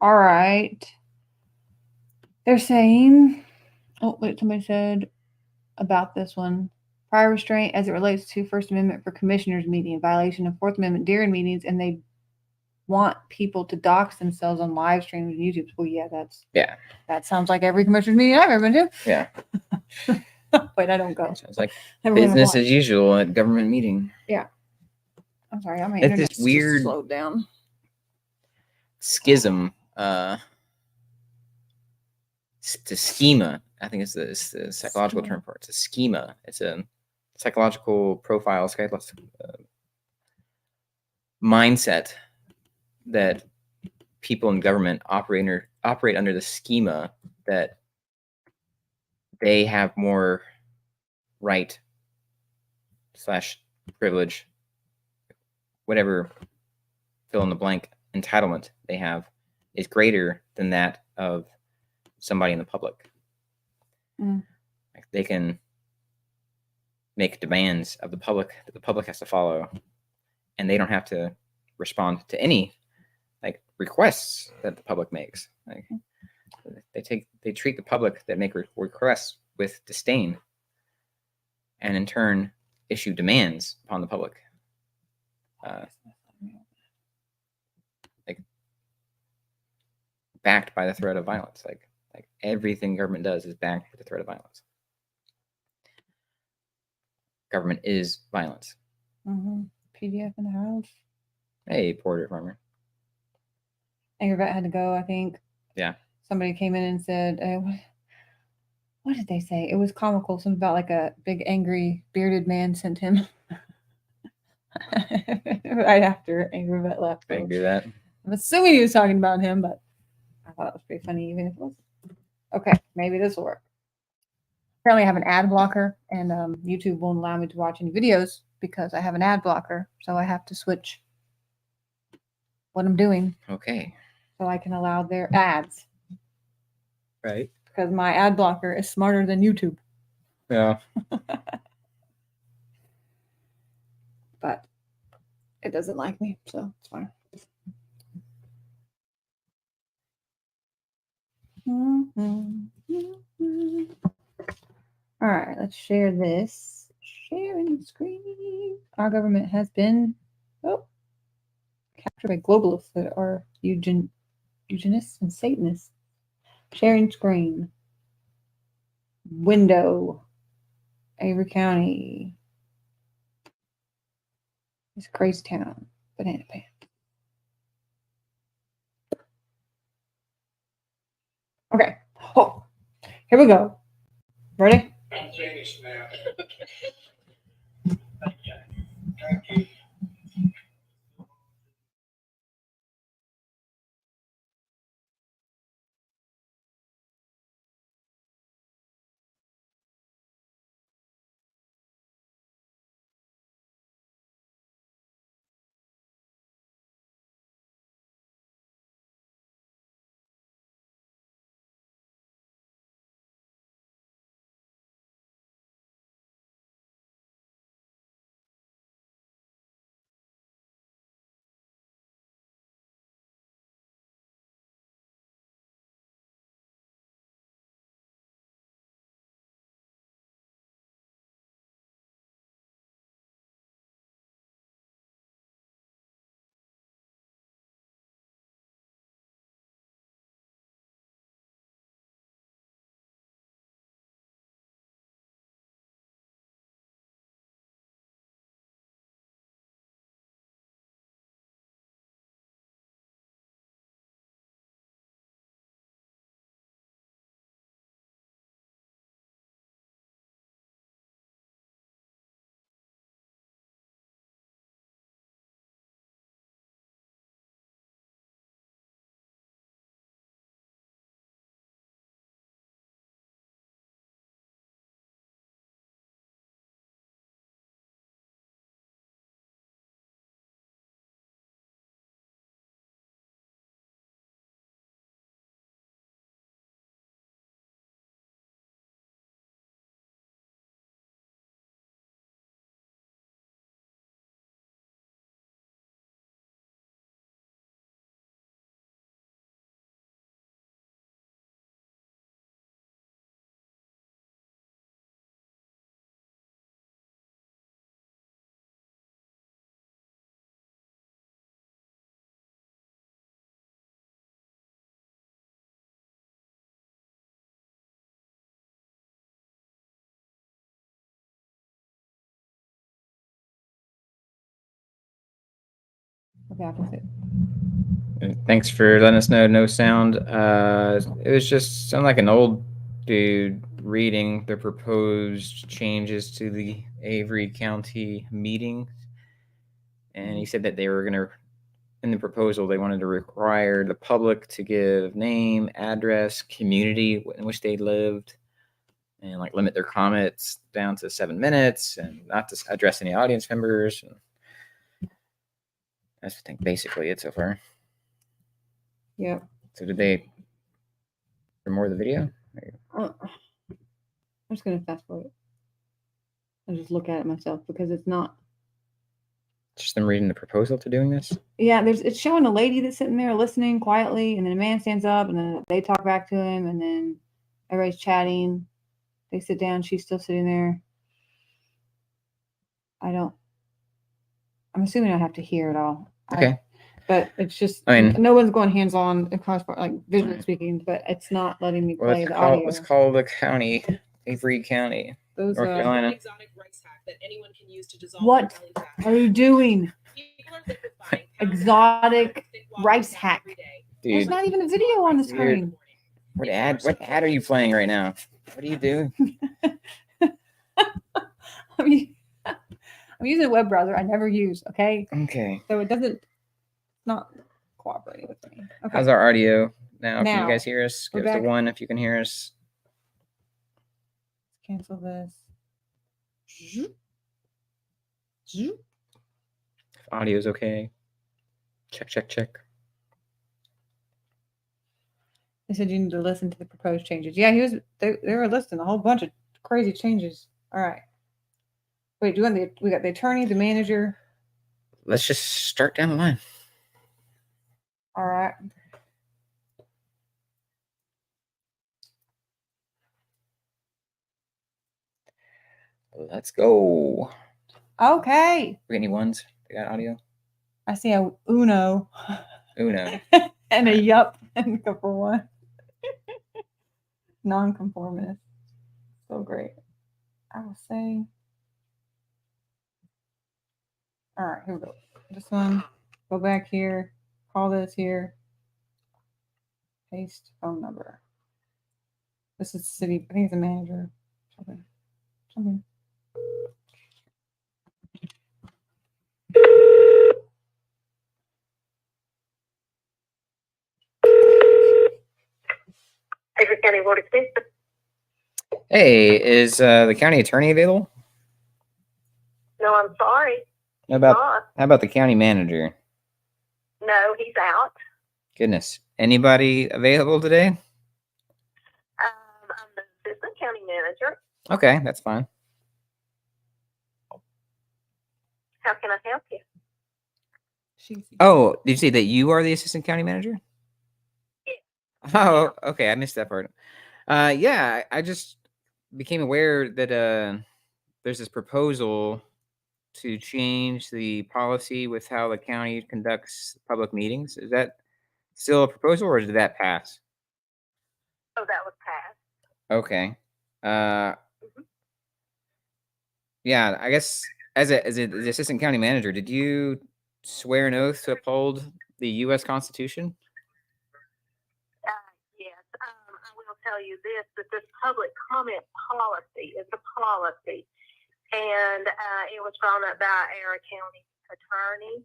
right. They're saying, oh, wait, somebody said about this one. Prior restraint as it relates to First Amendment for commissioners meeting, violation of Fourth Amendment during meetings, and they want people to dox themselves on live streams and YouTube. Well, yeah, that sounds like every commissioner's meeting I've ever been to. Yeah. Wait, I don't go. Sounds like Everyone business as usual at government meeting. Yeah. I'm sorry, my It's internet's this weird just slowed down. Schism. It's a schema. I think it's the psychological term for it. It's a schema. It's a psychological profile, mindset that people in government operate under the schema that they have more right / privilege, whatever fill in the blank entitlement they have is greater than that of somebody in the public. Like they can make demands of the public that the public has to follow, and they don't have to respond to any like requests that the public makes. Like they treat the public that make requests with disdain, and in turn issue demands upon the public. Like backed by the threat of violence. Like everything government does is backed with the threat of violence. Government is violence. PDF in the house. Hey, Porter Farmer. Angry Vet had to go, I think. Yeah. Somebody came in and said, what did they say? It was comical. Something about like a big angry bearded man sent him. Right after Angry Vet left. Angry Vet. I'm assuming he was talking about him, but I thought it was pretty funny even if it was. Okay, maybe this will work. Apparently I have an ad blocker, and YouTube won't allow me to watch any videos because I have an ad blocker. So I have to switch what I'm doing. Okay. So I can allow their ads. Right. Because my ad blocker is smarter than YouTube. Yeah. But it doesn't like me, so it's fine. All right, let's share this. Sharing the screen. Our government has been captured by globalists that are eugenists and Satanists. Sharing screen. Window. Avery County. It's crazy town. Banana pan. Okay. Oh, here we go. Ready? Finished now. Okay, opposite. Thanks for letting us know. No sound. It was just sound like an old dude reading the proposed changes to the Avery County meeting, and he said that they were going to, in the proposal, they wanted to require the public to give name, address, community in which they lived, and like limit their comments down to 7 minutes, and not to address any audience members. That's, I think, basically it so far. Yeah. So did they for more of the video? I'm just gonna fast forward it. I'll just look at it myself because it's not. Just them reading the proposal to doing this? Yeah, it's showing a lady that's sitting there listening quietly, and then a man stands up, and then they talk back to him, and then everybody's chatting. They sit down. She's still sitting there. I'm assuming I have to hear it all. Okay. But it's just, I mean, no one's going hands-on, like visually speaking, but it's not letting me play the audio. Let's call the county Avery County, North Carolina. What are you doing? Exotic rice hack. Dude, there's not even a video on the screen. What ad are you playing right now? What are you doing? I'm using a web browser I never use, okay? Okay. So it doesn't, not cooperating with me. Okay. How's our audio now? Can you guys hear us? Give us a 1 if you can hear us. Cancel this. If audio's okay. Check. They said you need to listen to the proposed changes. Yeah, they were listing a whole bunch of crazy changes. All right. Wait, we got the attorney, the manager. let's just start down the line. All right. Let's go. Okay. We got any ones? We got audio? I see a Uno. Uno. And a yup and a couple one. Non-conformist. So great. I will say. All right, here we go. This one. Go back here. Call this here. Paste phone number. This is city. I think it's a manager. Something. Avery County Board of Education. Hey, is the county attorney available? No, I'm sorry. How about Not. how about the county manager? No, he's out. Goodness, anybody available today? I'm the assistant county manager. Okay, that's fine. How can I help you? Oh, did you say that you are the assistant county manager? Yeah. Oh, okay, I missed that part. Yeah, I just became aware that there's this proposal to change the policy with how the county conducts public meetings. Is that still a proposal, or did that pass? Oh, that was passed. Okay. Yeah, I guess as the assistant county manager, did you swear an oath to uphold the U.S. Constitution? Yes. I will tell you that this public comment policy is a policy, and it was drawn up by our county attorney.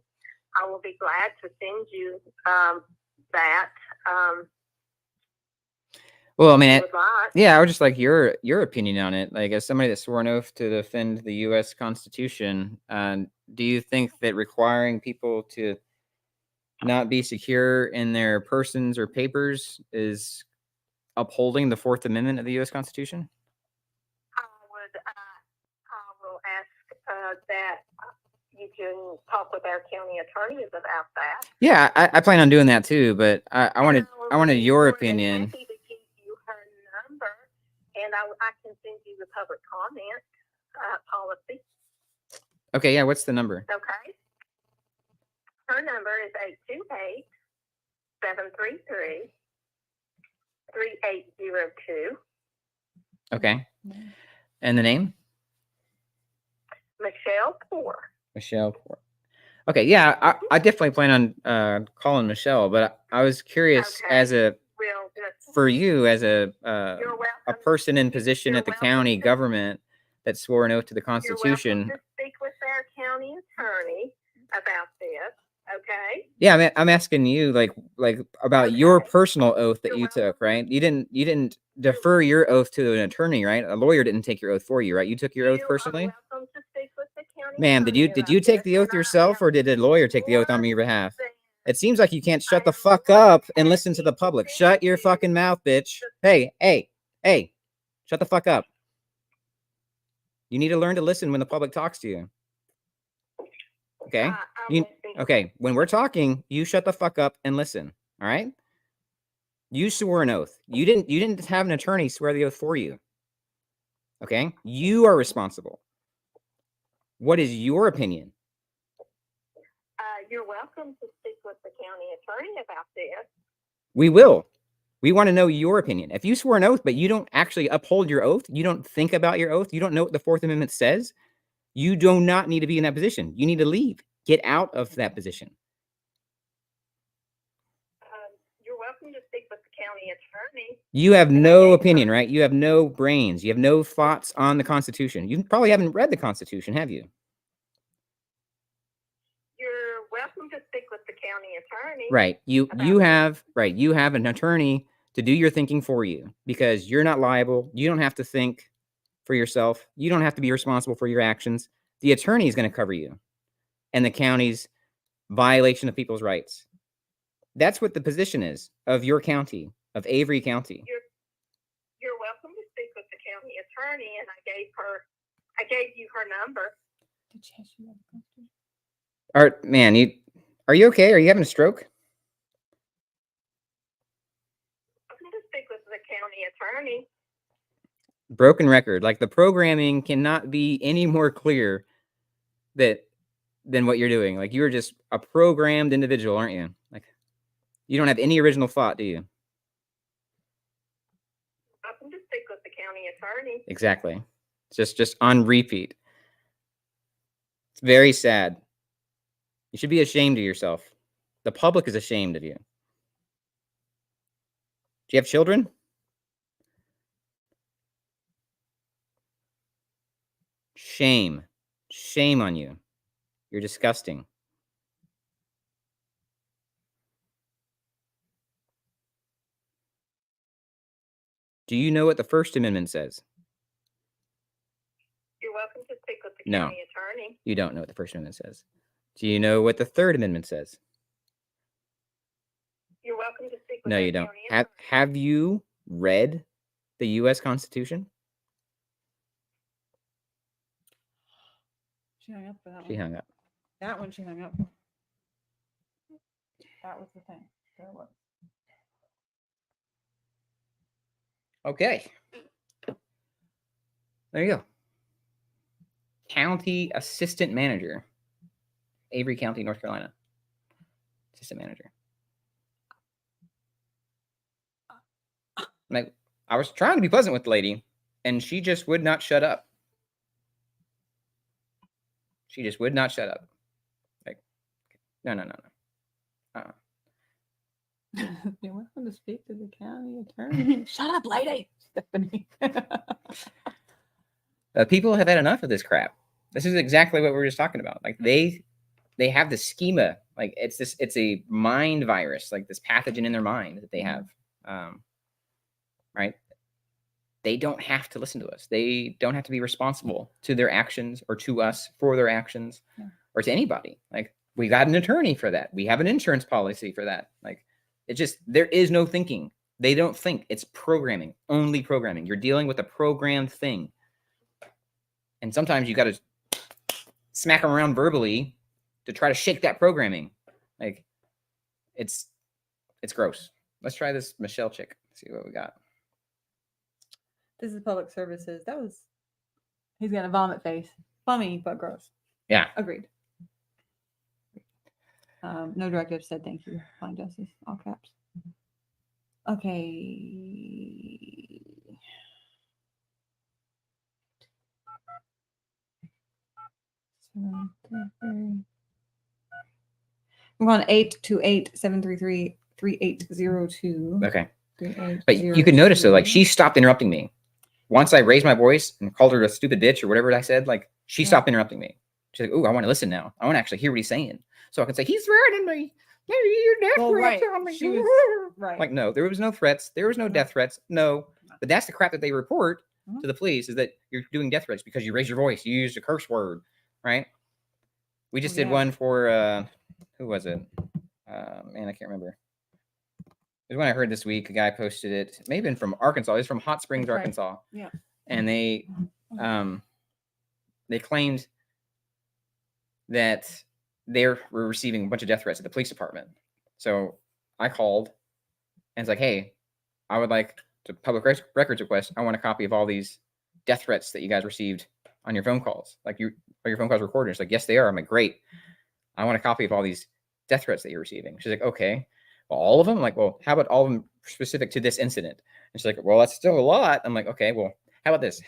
I will be glad to send you that. Well, I mean, would like. yeah, I would just like your opinion on it. Like, as somebody that swore an oath to defend the U.S. Constitution, do you think that requiring people to not be secure in their persons or papers is upholding the Fourth Amendment of the U.S. Constitution? I will ask that you can talk with our county attorneys about that. Yeah, I plan on doing that too, but I wanted your opinion. Happy to give you her number, and I can send you the public comment policy. Okay, yeah, what's the number? Okay. Her number is 828-733-3802. Okay. And the name? Michelle Poor. Michelle Poor. Okay, yeah, I definitely plan on calling Michelle, but I was curious as a for you as a person in position at the county government that swore an oath to the Constitution. You're welcome to speak with our county attorney about this. Okay. Yeah, I'm asking you like about your personal oath that you took, right? You didn't defer your oath to an attorney, right? A lawyer didn't take your oath for you, right? You took your oath personally. You're welcome to speak with the county Ma'am, did you take the oath yourself, or did a lawyer take the oath on your behalf? It seems like you can't shut the fuck up and listen to the public. Shut your fucking mouth, bitch. Hey, shut the fuck up. You need to learn to listen when the public talks to you. Okay? Okay, when we're talking, you shut the fuck up and listen. All right? You swore an oath. You didn't have an attorney swear the oath for you. Okay? You are responsible. What is your opinion? You're welcome to speak with the county attorney about this. We will. We want to know your opinion. If you swore an oath, but you don't actually uphold your oath, you don't think about your oath, you don't know what the Fourth Amendment says, you do not need to be in that position. You need to leave. Get out of that position. You're welcome to speak with the county attorney. You have no opinion, right? You have no brains. You have no thoughts on the Constitution. You probably haven't read the Constitution, have you? You're welcome to speak with the county attorney. Right. You have an attorney to do your thinking for you, because you're not liable. You don't have to think for yourself. You don't have to be responsible for your actions. The attorney is going to cover you and the county's violation of people's rights. That's what the position is of your county, of Avery County. You're welcome to speak with the county attorney, and I gave you her number. Did she ask you about the Constitution? Man, are you okay? Are you having a stroke? I'm going to speak with the county attorney. Broken record. Like, the programming cannot be any more clear than what you're doing. Like, you're just a programmed individual, aren't you? Like, you don't have any original thought, do you? I'm going to speak with the county attorney. Exactly. It's just on repeat. It's very sad. You should be ashamed of yourself. The public is ashamed of you. Do you have children? Shame. Shame on you. You're disgusting. Do you know what the First Amendment says? You're welcome to speak with the No. county attorney. You don't know what the First Amendment says. Do you know what the Third Amendment says? You're welcome to speak with No, the you don't. county attorney. Have you read the U.S. Constitution? She hung up for that She one. hung up. That one she hung up. That was the thing. There it was. Okay. There you go. County Assistant Manager. Avery County, North Carolina. Assistant Manager. Like, I was trying to be pleasant with the lady, and she just would not shut up. She just would not shut up. Like, no. You're welcome to speak to the county attorney. Shut up, lady. Stephanie. People have had enough of this crap. This is exactly what we were just talking about. Like, they have this schema. Like, it's a mind virus, like this pathogen in their mind that they have. Right? They don't have to listen to us. They don't have to be responsible to their actions or to us for their actions or to anybody. Like, we got an attorney for that. We have an insurance policy for that. Like, there is no thinking. They don't think. It's programming, only programming. You're dealing with a programmed thing. And sometimes you got to smack them around verbally to try to shake that programming. Like, it's gross. Let's try this Michelle chick. See what we got. This is public services. He's got a vomit face. Funny, but gross. Yeah. Agreed. No directive said thank you. Fine justice. All caps. Okay. We're on 828-733-3802. Okay. But you could notice, though, like, she stopped interrupting me. Once I raised my voice and called her a stupid bitch or whatever I said, like, she stopped interrupting me. She's like, "Ooh, I want to listen now. I want to actually hear what he's saying." So I can say, "He's threatening me. You're death threats on me." She was right. Like, no, there was no threats. There was no death threats. No. But that's the crap that they report to the police, is that you're doing death threats because you raised your voice. You used a curse word, right? We just did one for, who was it? Man, I can't remember. There's one I heard this week. A guy posted it. It may have been from Arkansas. It's from Hot Springs, Arkansas. Yeah. And they claimed that they were receiving a bunch of death threats at the police department. So I called and it's like, "Hey, I would like to public records request. I want a copy of all these death threats that you guys received on your phone calls. Like, are your phone calls recorded?" It's like, "Yes, they are." I'm like, "Great. I want a copy of all these death threats that you're receiving." She's like, "Okay. Well, all of them?" I'm like, "Well, how about all of them specific to this incident?" And she's like, "Well, that's still a lot." I'm like, "Okay, well, how about this?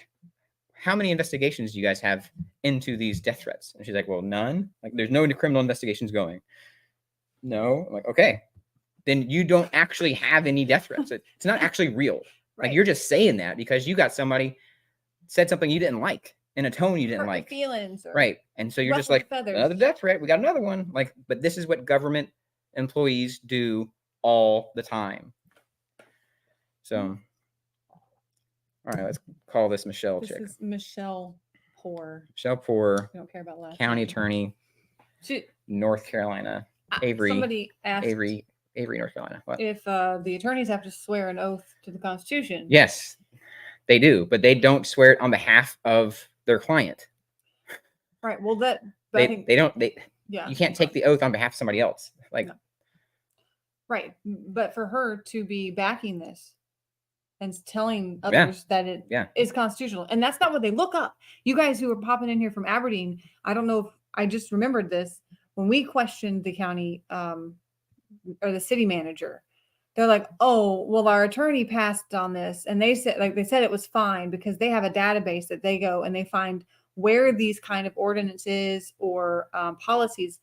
How many investigations do you guys have into these death threats?" And she's like, "Well, none. Like, there's no criminal investigations going." "No." I'm like, "Okay, then you don't actually have any death threats. It's not actually real. Like, you're just saying that because you got somebody said something you didn't like in a tone you didn't like." Feelings. Right. And so you're just like, "Another death threat. We got another one." Like, but this is what government employees do all the time. So, all right, let's call this Michelle chick. This is Michelle Poor. Michelle Poor. We don't care about last county name. attorney, North Carolina. Avery. Somebody asked Avery, North Carolina. What? if the attorneys have to swear an oath to the Constitution. Yes, they do, but they don't swear it on behalf of their client. Right. Well, I think They don't. Yeah. You can't take the oath on behalf of somebody else. Like, No. Right. But for her to be backing this and telling others that it is constitutional, and that's not what they look up. You guys who are popping in here from Aberdeen, I don't know if I just remembered this when we questioned the county or the city manager. They're like, oh, well, our attorney passed on this, and they said it was fine because they have a database that they go and they find where these kind of ordinances or policies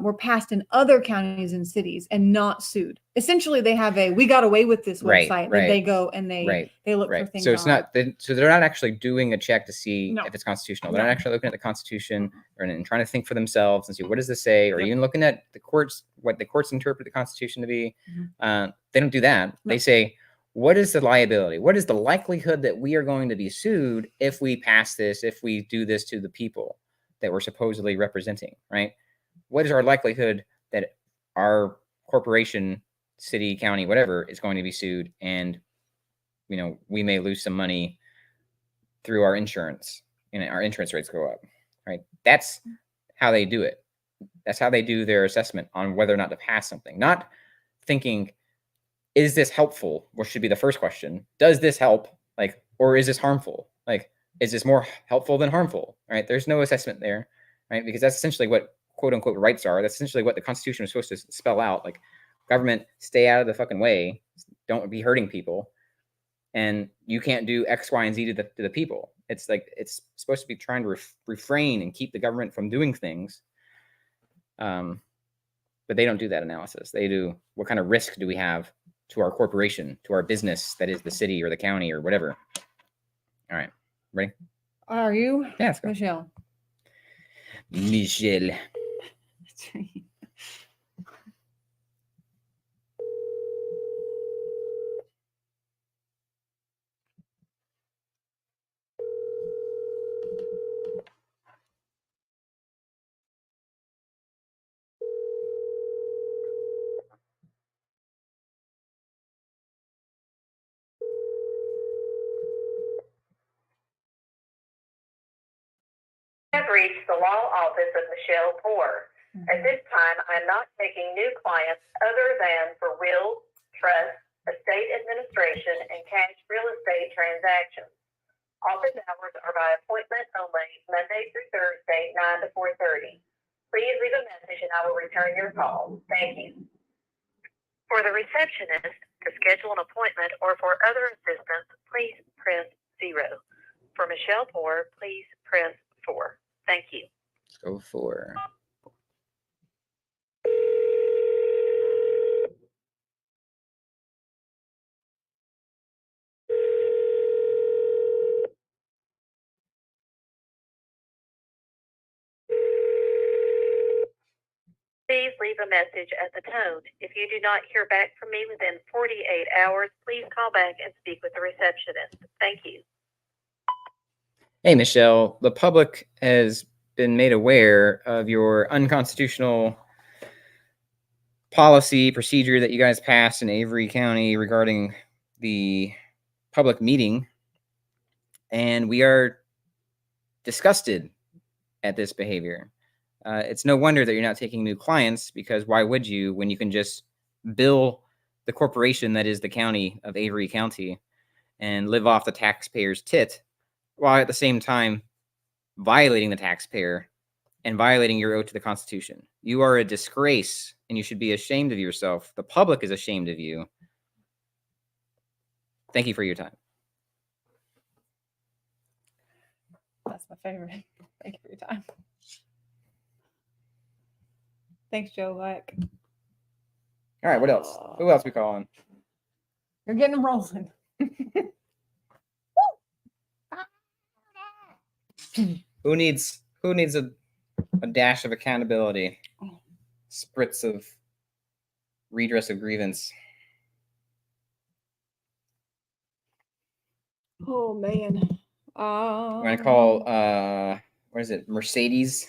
were passed in other counties and cities and not sued. Essentially, they have we got away with this website that they go and they look for things. So it's on. So they're not actually doing a check to see if it's constitutional. They're not actually looking at the Constitution and trying to think for themselves and see what does this say, or even looking at the courts, what the courts interpret the Constitution to be. They don't do that. No. They say, what is the liability? What is the likelihood that we are going to be sued if we pass this, if we do this to the people that we're supposedly representing, right? What is our likelihood that our corporation, city, county, whatever, is going to be sued, and we may lose some money through our insurance, and our insurance rates go up, right? That's how they do it. That's how they do their assessment on whether or not to pass something. Not thinking, is this helpful? Which should be the first question. Does this help? Or is this harmful? Is this more helpful than harmful? Right? There's no assessment there, right? Because that's essentially what quote unquote rights are. That's essentially what the Constitution was supposed to spell out. Government, stay out of the fucking way. Don't be hurting people. And you can't do X, Y, and Z to the people. It's supposed to be trying to refrain and keep the government from doing things. But they don't do that analysis. They do, what kind of risk do we have to our corporation, to our business, that is the city or the county or whatever. All right. Ready? Are you? Yeah, let's go. Michelle. Have reached the law office of Michelle Poor. At this time, I am not taking new clients other than for will, trust, estate administration, and cash real estate transactions. Office hours are by appointment only, Monday through Thursday, 9 to 4:30. Please leave a message and I will return your call. Thank you. For the receptionist, to schedule an appointment or for other assistance, please press 0. For Michelle Poor, please press 4. Thank you. Let's go 4. Please leave a message at the tone. If you do not hear back from me within 48 hours, please call back and speak with the receptionist. Thank you. Hey, Michelle, the public has been made aware of your unconstitutional policy procedure that you guys passed in Avery County regarding the public meeting, and we are disgusted at this behavior. It's no wonder that you're not taking new clients, because why would you when you can just bill the corporation that is the county of Avery County and live off the taxpayer's tit, while at the same time violating the taxpayer and violating your oath to the Constitution. You are a disgrace, and you should be ashamed of yourself. The public is ashamed of you. Thank you for your time. That's my favorite. Thank you for your time. Thanks, Joe. All right, what else? Who else we calling? You're getting them rolling. Who needs a dash of accountability? Spritz of redress of grievance. Oh man. I'm gonna call what is it? Mercedes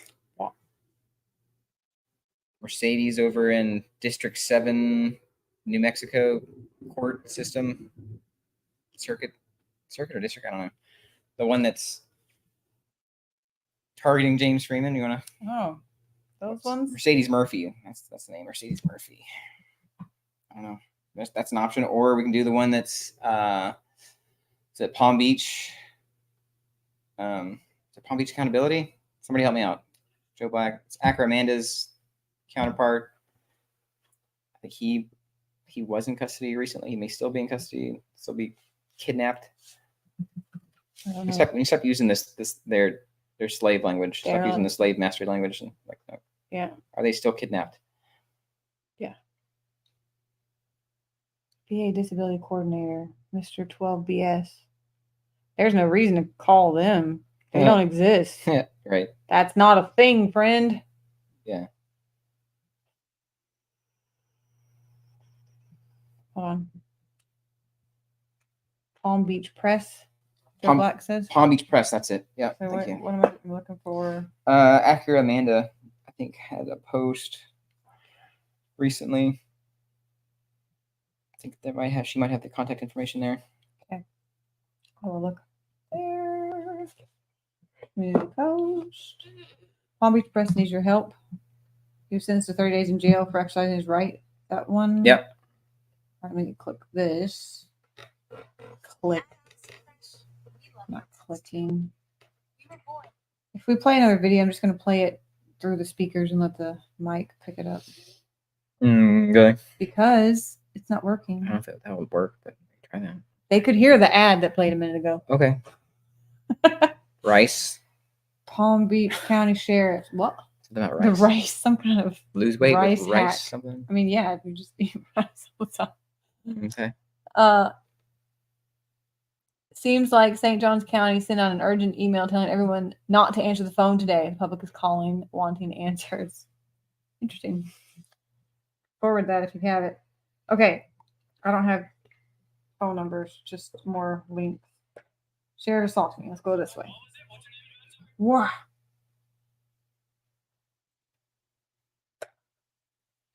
over in District 7, New Mexico court system. Circuit or district, I don't know. The one that's targeting James Freeman. You wanna Those ones? Mercedes Murphy. That's the name. Mercedes Murphy. I don't know. That's an option, or we can do the one that's is it Palm Beach? Is it Palm Beach Accountability? Somebody help me out. Joe Black. It's Acra Mendes counterpart. I think he was in custody recently. He may still be in custody. Still be kidnapped. When you stop using their slave language, stop using the slave master language, and like, yeah. Are they still kidnapped? Yeah. VA Disability Coordinator, Mr. 12BS. There's no reason to call them. They don't exist. Yeah, right. That's not a thing, friend. Yeah. Hold on. Palm Beach Press. Joe Black says. Palm Beach Press. That's it. Yeah. So thank you. What am I looking for? Acura Amanda, I think, had a post recently. I think she might have the contact information there. Okay. I will look there. Community post. Palm Beach Press needs your help. He was sentenced to 30 days in jail for exercising his right. That one. Yep. All right, let me click this. Click. Not clicking. If we play another video, I'm just going to play it through the speakers and let the mic pick it up. Okay. Because it's not working. I don't know if that would work, but try that. They could hear the ad that played a minute ago. Okay. Rice. Palm Beach County Sheriff. What? Something about rice. The rice. Some kind of lose weight rice with hack. rice. Something. I mean, yeah, if you just eat rice all the time. Okay. Seems like St. Johns County sent out an urgent email telling everyone not to answer the phone today. The public is calling, wanting answers. Interesting. Forward that if you have it. Okay. I don't have phone numbers, just more links. Share assault me. Let's go this way. Wow.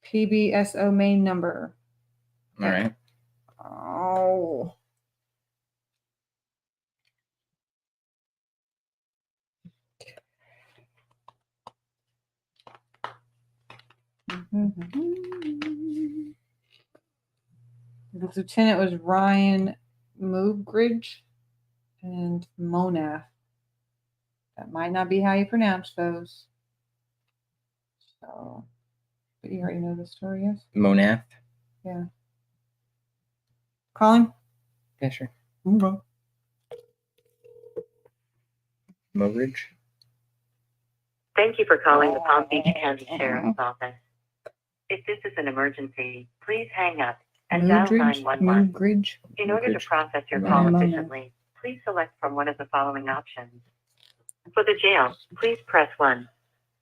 PBSO main number. All right. Oh. The lieutenant was Ryan Moogridge and Monaf. That might not be how you pronounce those. So, but you already know the story, yes? Monaf. Yeah. Colin? Yeah, sure. Okay. Mogridge. Thank you for calling the Palm Beach County Sheriff's Office. If this is an emergency, please hang up and dial 911. In order to process your call efficiently, please select from one of the following options. For the jail, please press 1.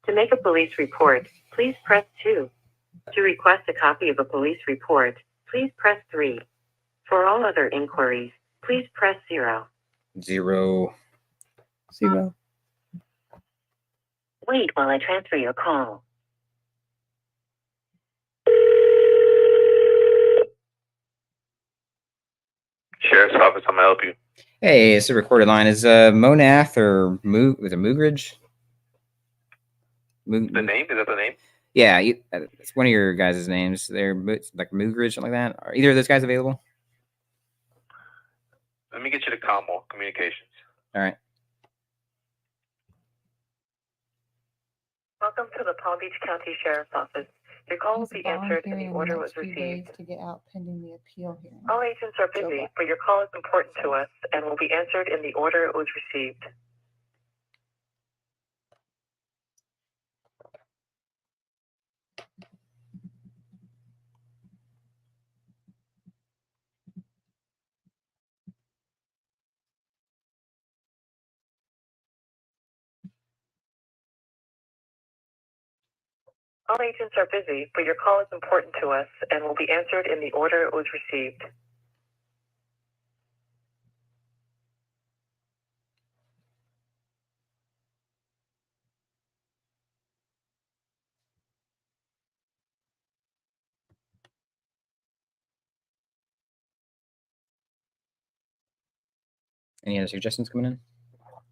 To make a police report, please press 2. To request a copy of a police report, please press 3. For all other inquiries, please press 0. 0. Wait while I transfer your call. Sheriff's Office, how may I help you? Hey, it's a recorded line. Is Monath or was it Moogridge? The name? Is that the name? Yeah, it's one of your guys' names. They're like Moogridge, something like that. Are either of those guys available? Let me get you to Commo Communications. All right. Welcome to the Palm Beach County Sheriff's Office. Your call will be answered and the order was received. To get out pending the appeal hearing. All agents are busy, but your call is important to us and will be answered in the order it was received. All agents are busy, but your call is important to us and will be answered in the order it was received. Any other suggestions coming in?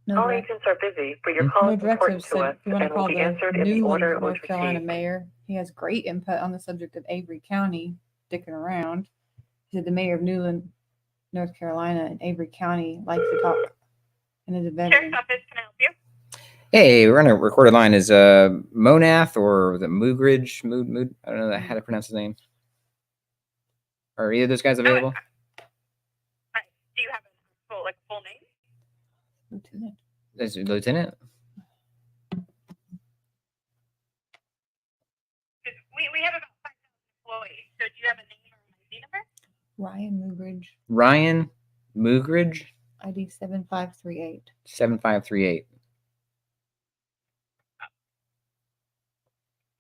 No All direct. agents are busy, but your call No is directives. important to So us you want to and will call be the answered in the order Newland, it was North Carolina received. mayor. He has great input on the subject of Avery County, dicking around. He said the mayor of Newland, North Carolina, and Avery County likes to talk. And is a veteran. Sheriff's Office, can I help you? Hey, we're on a recorded line. Is Monath or the Moogridge? Mood? I don't know how to pronounce his name. Are either of those guys available? Do you have a full name? Lieutenant. Is it Lieutenant? We have about 5,000 employees. So do you have a name or an ID number? Ryan Moogridge. Ryan Moogridge? ID 7538. 7538.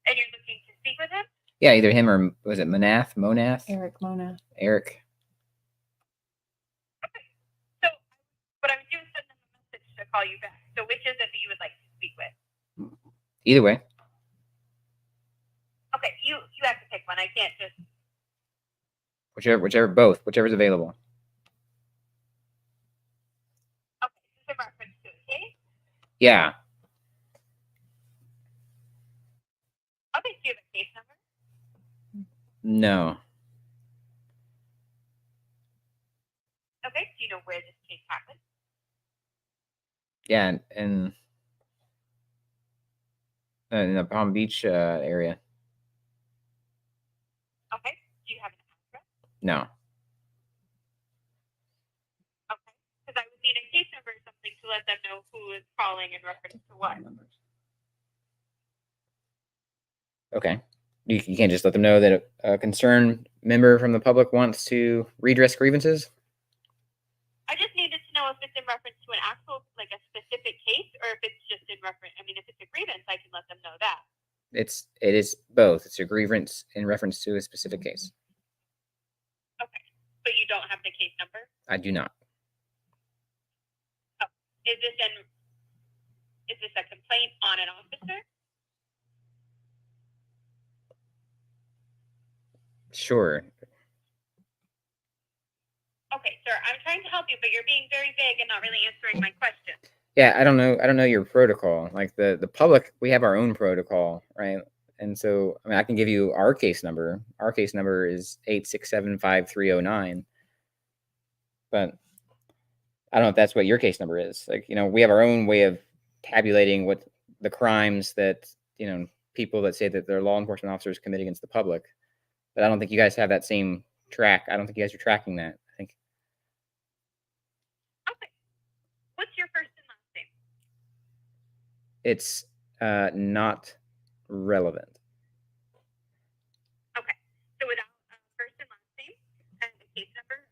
And you're looking to speak with him? Yeah, either him or was it Monath? Eric Mona. Eric. Okay. So what I would do is send them a message to call you back. So which is it that you would like to speak with? Either way. Okay, you have to pick one. I can't just. Whichever's available. Okay, this is in reference to a case? Yeah. Okay, do you have a case number? No. Okay, do you know where this case happened? Yeah, in the Palm Beach area. Okay, do you have an address? No. Okay, because I would need a case number or something to let them know who is calling in reference to what. Okay. You can't just let them know that a concerned member from the public wants to redress grievances? I just needed to know if it's in reference to an actual, like a specific case, or if it's just in reference. I mean, if it's a grievance, I can let them know that. It is both. It's a grievance in reference to a specific case. Okay, but you don't have the case number? I do not. Oh, is this a complaint on an officer? Sure. Okay, sir, I'm trying to help you, but you're being very vague and not really answering my question. Yeah, I don't know your protocol. Like the public, we have our own protocol, right? And so, I mean, I can give you our case number. Our case number is 8675309. But I don't know if that's what your case number is. Like, we have our own way of tabulating what the crimes that, people that say that they're law enforcement officers commit against the public. But I don't think you guys have that same track. I don't think you guys are tracking that. I think. Okay. What's your first and last name? It's not relevant. Okay. So without first and last name and the case number,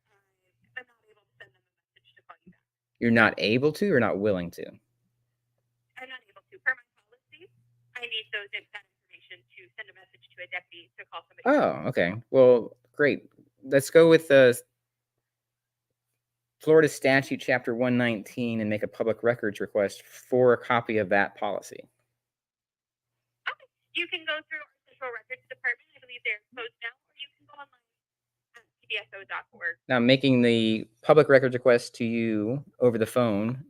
I'm not able to send them a message to call you back. You're not able to or not willing to? I'm not able to. Per my policy, I need that information to send a message to a deputy to call somebody. Oh, okay. Well, great. Let's go with the Florida Statute Chapter 119 and make a public records request for a copy of that policy. Okay. You can go through our Central Records Department. I believe they're closed now, or you can go online at pbso.org. Now, I'm making the public records request to you over the phone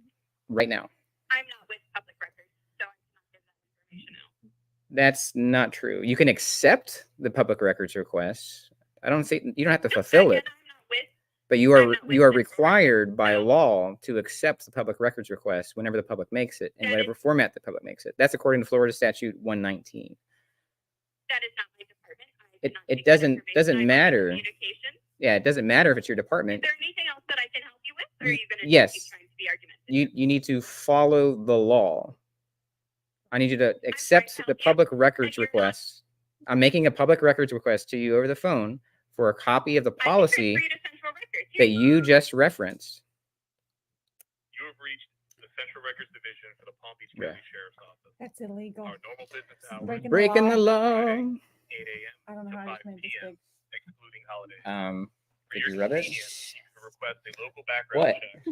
right now. I'm not with public records, so I cannot give that information out. That's not true. You can accept the public records request. I don't say you don't have to fulfill it. I'm not with. But you are required by law to accept the public records request whenever the public makes it, in whatever format the public makes it. That's according to Florida Statute 119. That is not my department. It doesn't matter. Yeah, it doesn't matter if it's your department. Is there anything else that I can help you with, or are you going to yes. keep trying to be argumentative? You need to follow the law. I need you to accept the public records request. I'm making a public records request to you over the phone for a copy of the policy that you just referenced. You have reached the Central Records Division for the Palm Beach County Sheriff's Office. That's illegal. Our normal business hours. Breaking the law. 8 a.m. I don't know how I just made this big. excluding holidays. Did you rub it? Request a local background check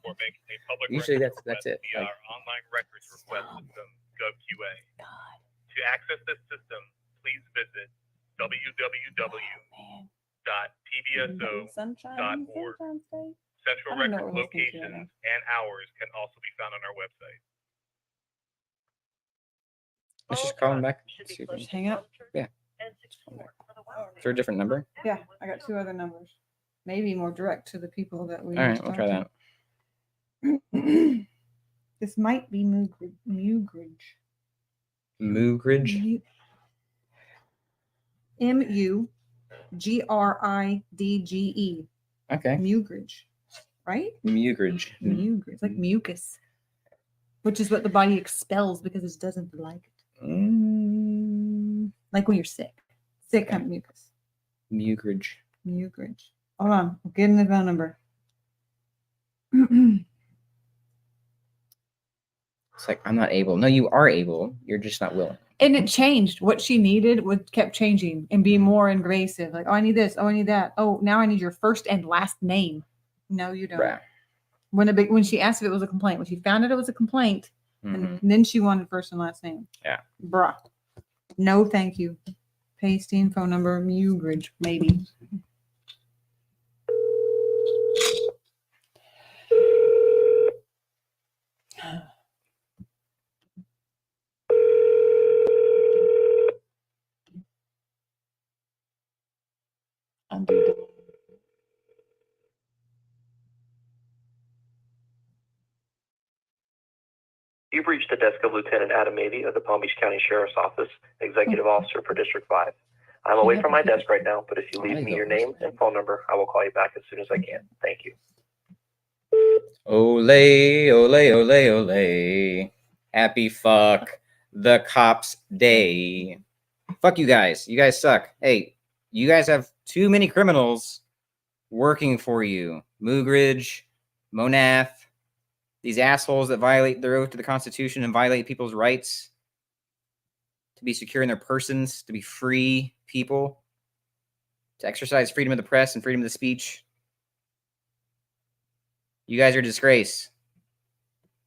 or make a public Usually records that's it. via our online records request system, GovQA. To access this system, please visit www.pbso.org/records. Central I don't know record what we're listening to right locations and hours can also be found on our website. Let's just call him back. See if we Just hang up. Yeah. Is there a different number? Yeah, I got 2 other numbers. Maybe more direct to the people that we. All right, we'll try that. This might be Mugridge. Mugridge. Mugridge. Okay. Mugridge, right? Mugridge. Mugridge, like mucus, which is what the body expels because it doesn't like it. Like when you're sick. Sick kind of mucus. Mugridge. Mugridge. Hold on. I'm getting the phone number. It's like, I'm not able. No, you are able. You're just not willing. And it changed. What she needed kept changing and being more invasive. Like, oh, I need this. Oh, I need that. Oh, now I need your first and last name. No, you don't. Right. When she asked if it was a complaint, when she found out it was a complaint, and then she wanted first and last name. Yeah. Bruh. No, thank you. Pasting phone number, Mugridge, maybe. You've reached the desk of Lieutenant Adam Mavey of the Palm Beach County Sheriff's Office, Executive Officer for District 5. I'm away from my desk right now, but if you leave me your name and phone number, I will call you back as soon as I can. Thank you. Ole, ole, ole, ole. Happy fuck the cops day. Fuck you guys. You guys suck. Hey, you guys have too many criminals working for you. Mugridge, Monath, these assholes that violate their oath to the Constitution and violate people's rights to be secure in their persons, to be free people, to exercise freedom of the press and freedom of the speech. You guys are a disgrace.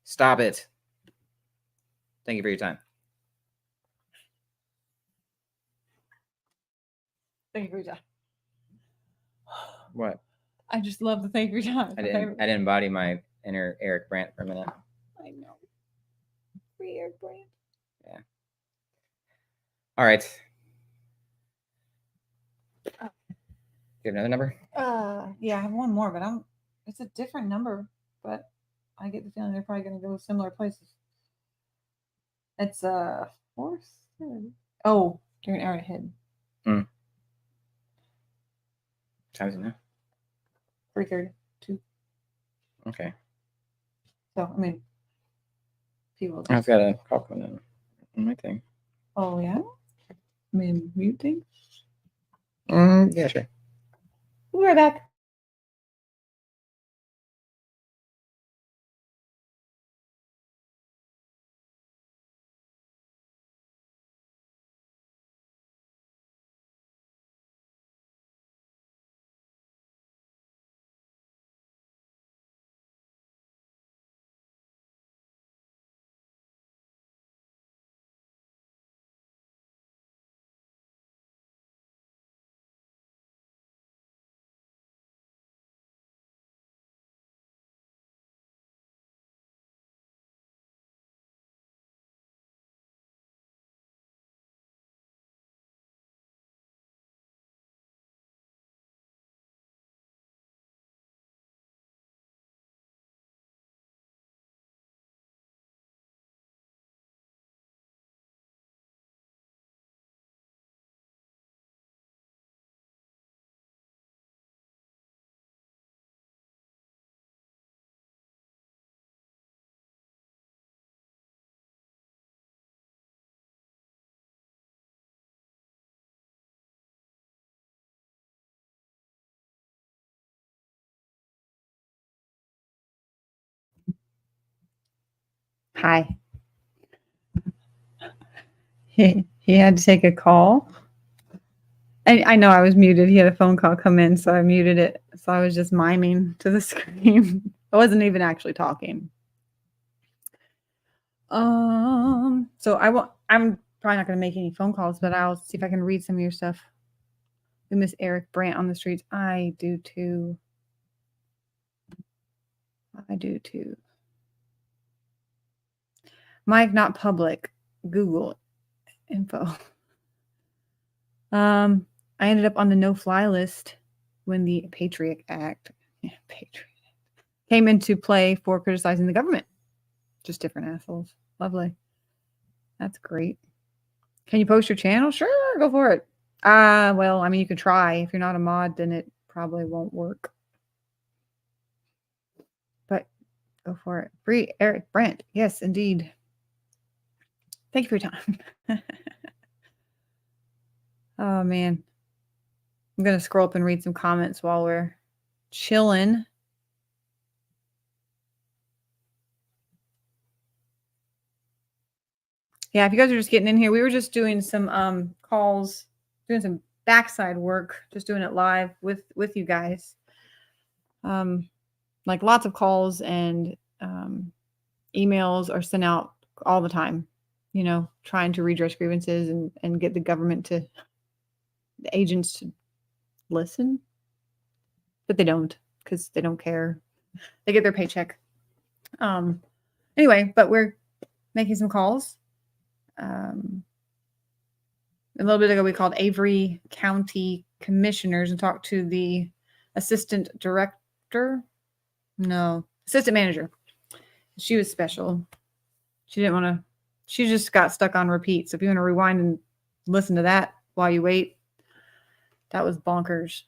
Stop it. Thank you for your time. Thank you for your time. What? I just love the thank you for your time. I didn't embody my inner Eric Brandt for a minute. I know. Free Eric Brandt. Yeah. All right. You have another number? Yeah, I have one more, but it's a different number, but I get the feeling they're probably going to go similar places. It's 4:30. Oh, they're an hour ahead. What time is it now? 3:32. Okay. So, I mean, people. I've got a call coming in my thing. Oh, yeah? I mean, mute things? Yeah, sure. We'll be right back. Hi. He had to take a call. I know I was muted. He had a phone call come in, so I muted it. So I was just miming to the screen. I wasn't even actually talking. So I'm probably not going to make any phone calls, but I'll see if I can read some of your stuff. We miss Eric Brandt on the streets. I do too. I do too. Mike, not public. Google info. I ended up on the no-fly list when the Patriot Act came into play for criticizing the government. Just different assholes. Lovely. That's great. Can you post your channel? Sure, go for it. Well, I mean, you can try. If you're not a mod, then it probably won't work. But go for it. Free Eric Brent. Yes, indeed. Thank you for your time. Oh, man. I'm going to scroll up and read some comments while we're chilling. Yeah, if you guys are just getting in here, we were just doing some calls, doing some backside work, just doing it live with you guys. Like lots of calls and emails are sent out all the time, you know, trying to redress grievances and get the government to, the agents to listen. But they don't, because they don't care. They get their paycheck. Anyway, but we're making some calls. A little bit ago, we called Avery County commissioners and talked to the assistant manager. She was special. She didn't want to, she just got stuck on repeat. So if you want to rewind and listen to that while you wait, that was bonkers.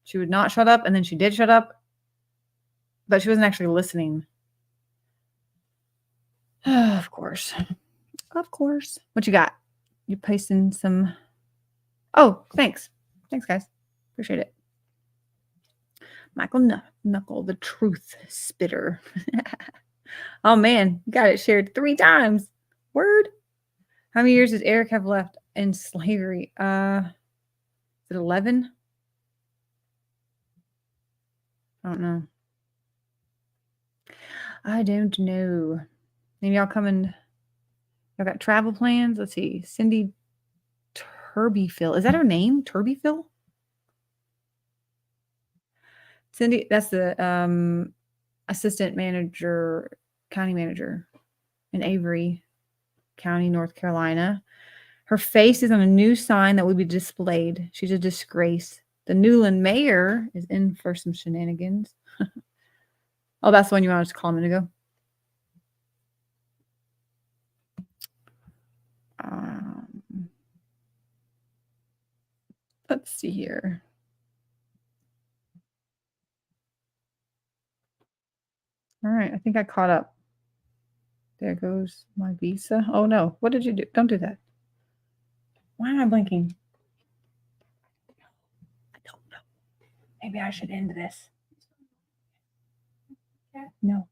She would not shut up, and then she did shut up, but she wasn't actually listening. Of course. Of course. What you got? You pasting some. Oh, thanks. Thanks, guys. Appreciate it. Michael Knuckle, the truth spitter. Oh, man. You got it shared 3 times. Word. How many years does Eric have left in slavery? Is it 11? I don't know. I don't know. Maybe y'all coming. Y'all got travel plans? Let's see. Cindy Turbyfill. Is that her name? Turbyfill? Cindy, that's the assistant manager, county manager in Avery County, North Carolina. Her face is on a new sign that will be displayed. She's a disgrace. The Newland mayor is in for some shenanigans. Oh, that's the one you wanted to call a minute ago. Let's see here. All right, I think I caught up. There goes my visa. Oh no, what did you do? Don't do that. Why am I blinking? I don't know. Maybe I should end this. No.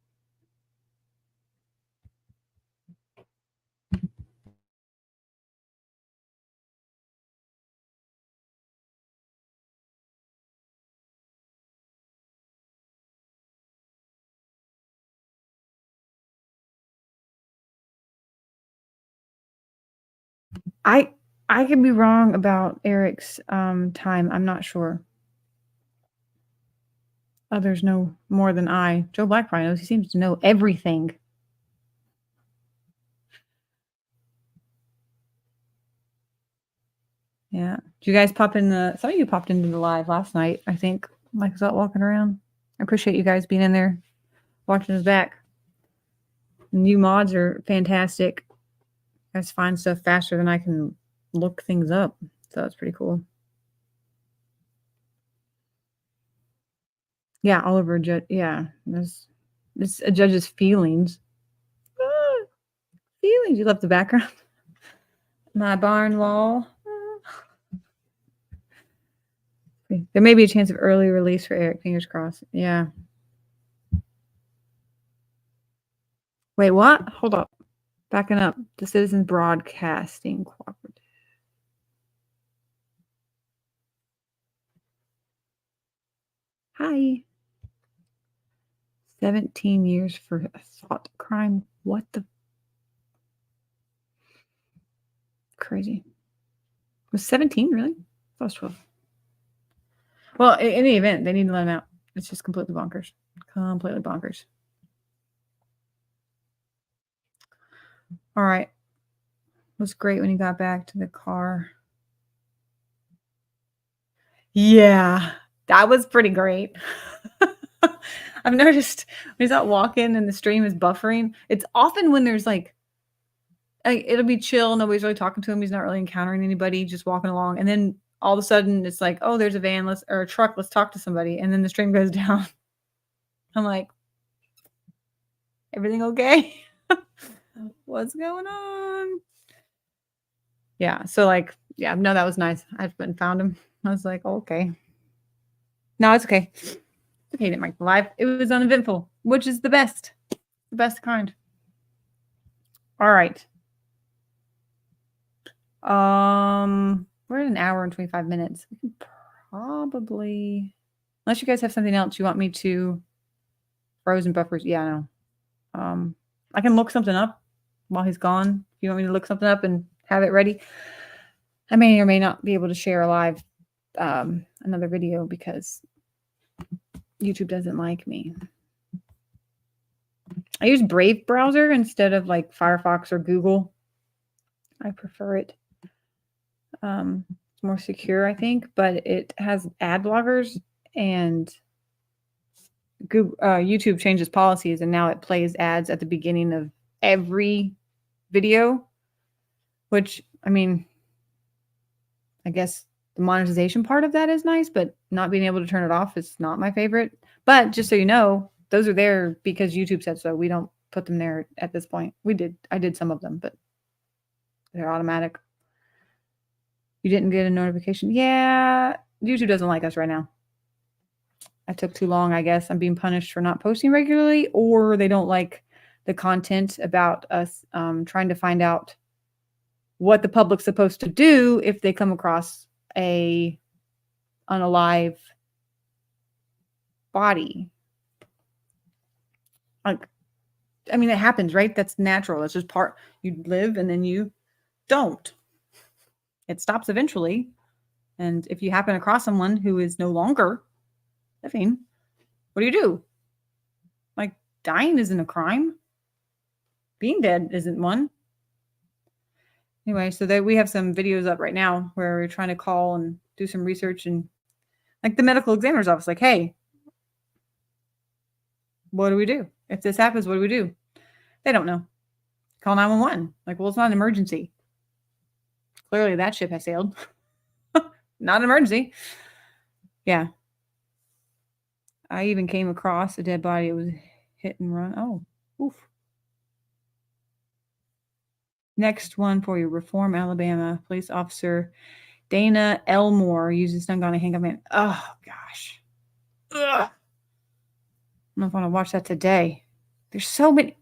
I could be wrong about Eric's time. I'm not sure. Others know more than I. Joe Black probably knows. He seems to know everything. Yeah. Did you guys pop in some of you popped into the live last night, I think. Mike was out walking around. I appreciate you guys being in there watching us back. New mods are fantastic. You guys find stuff faster than I can look things up. So that's pretty cool. Yeah, all over a judge. Yeah. It's a judge's feelings. Feelings. You love the background. My barn wall. There may be a chance of early release for Eric. Fingers crossed. Yeah. Wait, what? Hold up. Backing up. The Citizens Broadcasting Cooperative. Hi. 17 years for a thought crime. What the? Crazy. Was 17 really? That was 12. Well, in any event, they need to let him out. It's just completely bonkers. Completely bonkers. All right. It was great when he got back to the car. Yeah, that was pretty great. I've noticed when he's out walking and the stream is buffering. It's often when there's like it'll be chill. Nobody's really talking to him. He's not really encountering anybody, just walking along. And then all of a sudden it's like, oh, there's a van, or a truck. Let's talk to somebody. And then the stream goes down. I'm like, everything okay? What's going on? Yeah. So like, yeah, no, that was nice. I went and found him. I was like, oh, okay. No, it's okay. It's okay. Didn't make the live. It was uneventful, which is the best kind. All right. We're at an hour and 25 minutes. We can probably, unless you guys have something else you want me to, frozen buffers. Yeah, no. I can look something up while he's gone. If you want me to look something up and have it ready, I may or may not be able to share a live another video because YouTube doesn't like me. I use Brave browser instead of like Firefox or Google. I prefer it. It's more secure, I think, but it has ad blockers, and Google, YouTube changes policies, and now it plays ads at the beginning of every video, which, I mean, I guess the monetization part of that is nice, but not being able to turn it off is not my favorite. But just so you know, those are there because YouTube said so. We don't put them there at this point. I did some of them, but they're automatic. You didn't get a notification? Yeah, YouTube doesn't like us right now. I took too long, I guess. I'm being punished for not posting regularly, or they don't like the content about us trying to find out what the public's supposed to do if they come across an unalive body. Like, I mean, it happens, right? That's natural. It's just part, you live and then you don't. It stops eventually. And if you happen across someone who is no longer living, what do? Like, dying isn't a crime. Being dead isn't one. Anyway, so we have some videos up right now where we're trying to call and do some research, and like the medical examiner's office, like, hey, what do we do? If this happens, what do we do? They don't know. Call 911. Like, well, it's not an emergency. Clearly that ship has sailed. Not an emergency. Yeah. I even came across a dead body. It was hit and run. Oh, oof. Next one for you. Reform, Alabama. Police officer Dana Elmore uses stun gun and handgun man. Oh, gosh. Ugh. I don't know if I want to watch that today. There's so many.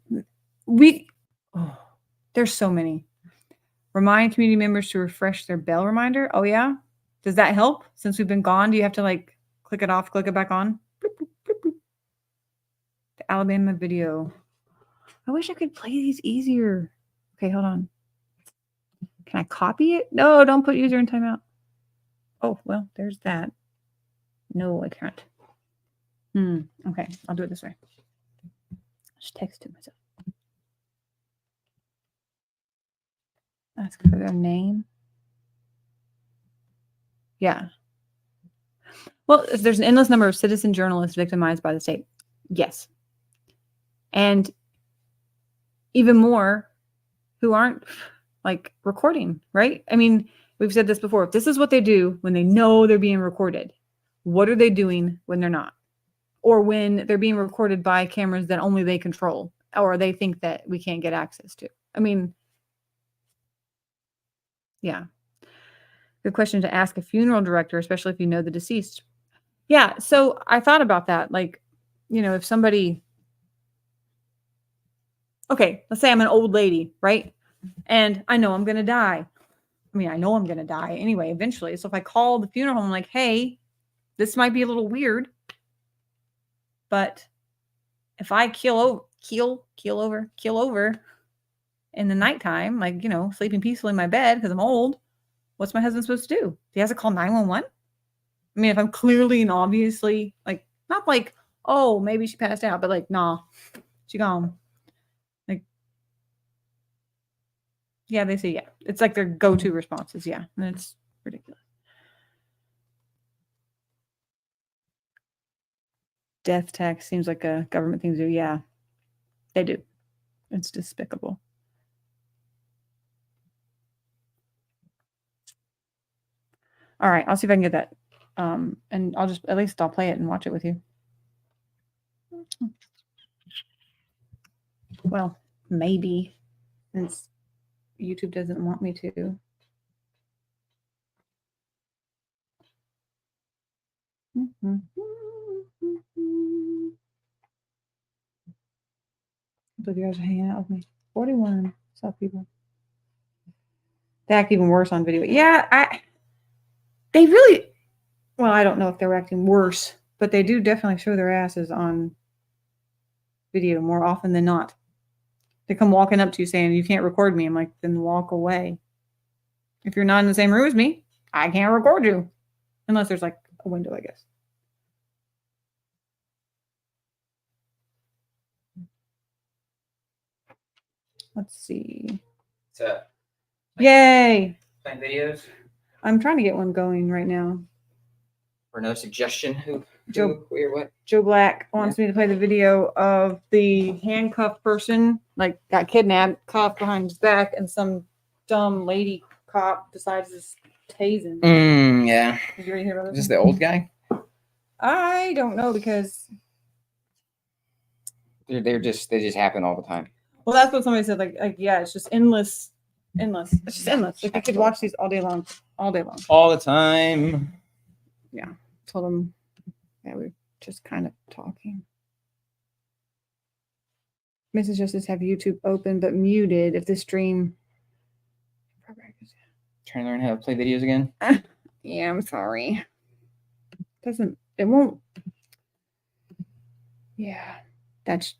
There's so many. Remind community members to refresh their bell reminder. Oh, yeah? Does that help? Since we've been gone, do you have to, like, click it off, click it back on? Bloop, bloop, bloop, bloop. The Alabama video. I wish I could play these easier. Okay, hold on. Can I copy it? No, don't put user in timeout. Oh, well, there's that. No, I can't. Okay, I'll do it this way. Just text it myself. Ask for their name. Yeah. Well, if there's an endless number of citizen journalists victimized by the state. Yes. And even more who aren't like recording, right? I mean, we've said this before. If this is what they do when they know they're being recorded, what are they doing when they're not? Or when they're being recorded by cameras that only they control, or they think that we can't get access to? I mean, yeah. Good question to ask a funeral director, especially if you know the deceased. Yeah, so I thought about that. Like, you know, if somebody, okay, let's say I'm an old lady, right? And I know I'm going to die. I mean, I know I'm going to die anyway, eventually. So if I call the funeral home, like, hey, this might be a little weird, but if I keel over in the nighttime, like, you know, sleeping peacefully in my bed because I'm old, what's my husband supposed to do? He has to call 911? I mean, if I'm clearly and obviously, like, not like, oh, maybe she passed out, but like, nah, she gone. Like, yeah, they say yeah. It's like their go-to responses. Yeah, and it's ridiculous. Death tax seems like a government thing to do. Yeah, they do. It's despicable. All right, I'll see if I can get that. And I'll play it and watch it with you. Well, maybe, since YouTube doesn't want me to. But you guys are hanging out with me. 41. What's up, people? They act even worse on video. Yeah, they really, well, I don't know if they were acting worse, but they do definitely show their asses on video more often than not. They come walking up to you saying, you can't record me. I'm like, then walk away. If you're not in the same room as me, I can't record you. Unless there's like a window, I guess. Let's see. So, yay! Playing videos? I'm trying to get one going right now. For another suggestion? Joe what? Joe Black wants me to play the video of the handcuffed person, like got kidnapped, cuffed behind his back, and some dumb lady cop decides to tase him. Yeah. Did you already hear about Is this the old guy? I don't know because they just happen all the time. well, that's what somebody said. Like yeah, it's just endless. It's just endless. Like I could watch these all day long. All the time. Yeah. Told him. Yeah, we were just kind of talking. Mrs. Justice have YouTube open but muted if the stream. Trying to learn how to play videos again. Yeah, I'm sorry. It won't. Yeah, that's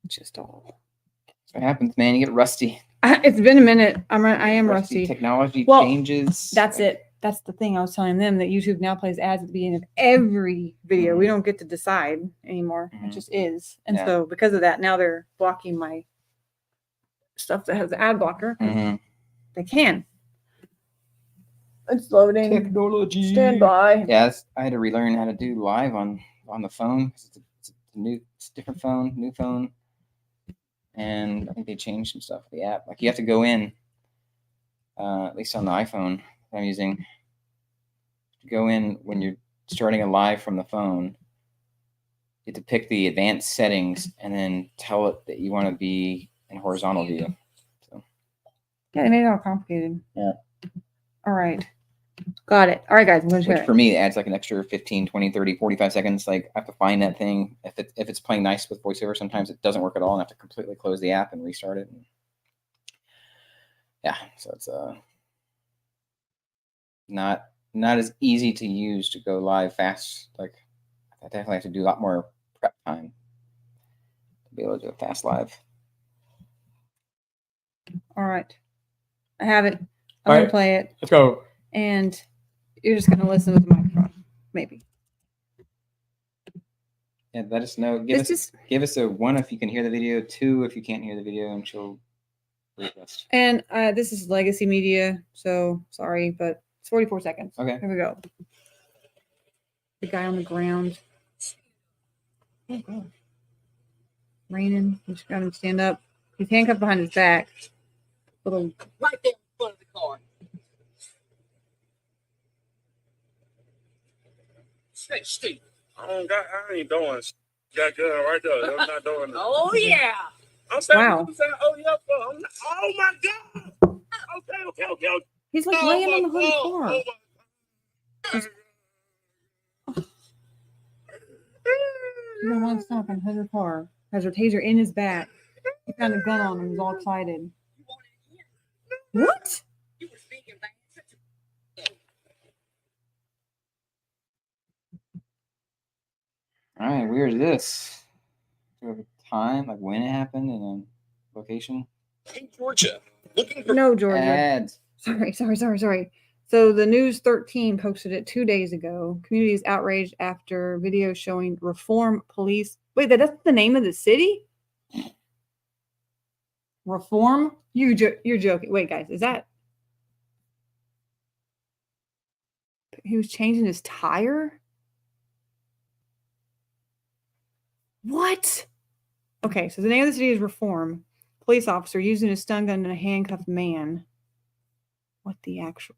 just all. That's what happens, man. You get rusty. It's been a minute. I am rusty. Technology changes. That's it. That's the thing I was telling them, that YouTube now plays ads at the beginning of every video. We don't get to decide anymore. It just is. And so because of that, now they're blocking my stuff that has the ad blocker. They can. It's loading. Technology. Stand by. Yeah, I had to relearn how to do live on the phone. It's a different phone, new phone. And I think they changed some stuff with the app. Like you have to go in, at least on the iPhone I'm using, go in when you're starting a live from the phone. You have to pick the advanced settings and then tell it that you want to be in horizontal view. So yeah, they made it all complicated. Yeah. All right. Got it. All right, guys. I'm going to share Which for me, it adds like an extra 15, 20, 30, 45 seconds. Like I have to find that thing. If it's playing nice with voiceover, sometimes it doesn't work at all and I have to completely close the app and restart it. And yeah, so it's not as easy to use to go live fast. Like I definitely have to do a lot more prep time to be able to do a fast live. All right. I have it. I'm going to play it. Let's go. And you're just going to listen with the microphone, maybe. Yeah, let us know. Give us a 1 if you can hear the video, 2 if you can't hear the video, and she'll request. And this is legacy media, so sorry, but it's 44 seconds. Okay. Here we go. The guy on the ground. Oh, God. Raining. Just got him stand up. He's handcuffed behind his back. Little. Right there in front of the car. Stay, Steve. I ain't doing. Got good right there. I'm not doing. Oh yeah. I'm saying. Wow. Oh yeah. Oh my God. Okay. He's like laying on the hood car. He don't want to stop on the hood of the car. Has her taser in his back. He found a gun on him. He's all excited. What? All right, where is this? Do we have a time, like when it happened, and then location? In Georgia, No, Georgia. Ads. Sorry. So the News 13 posted it 2 days ago. Community is outraged after video showing Reform Police. Wait, that's the name of the city? Reform? You're joking. Wait, guys, is that... He was changing his tire? What? Okay, so the name of the city is Reform. Police officer using a stun gun and a handcuffed man. What the actual...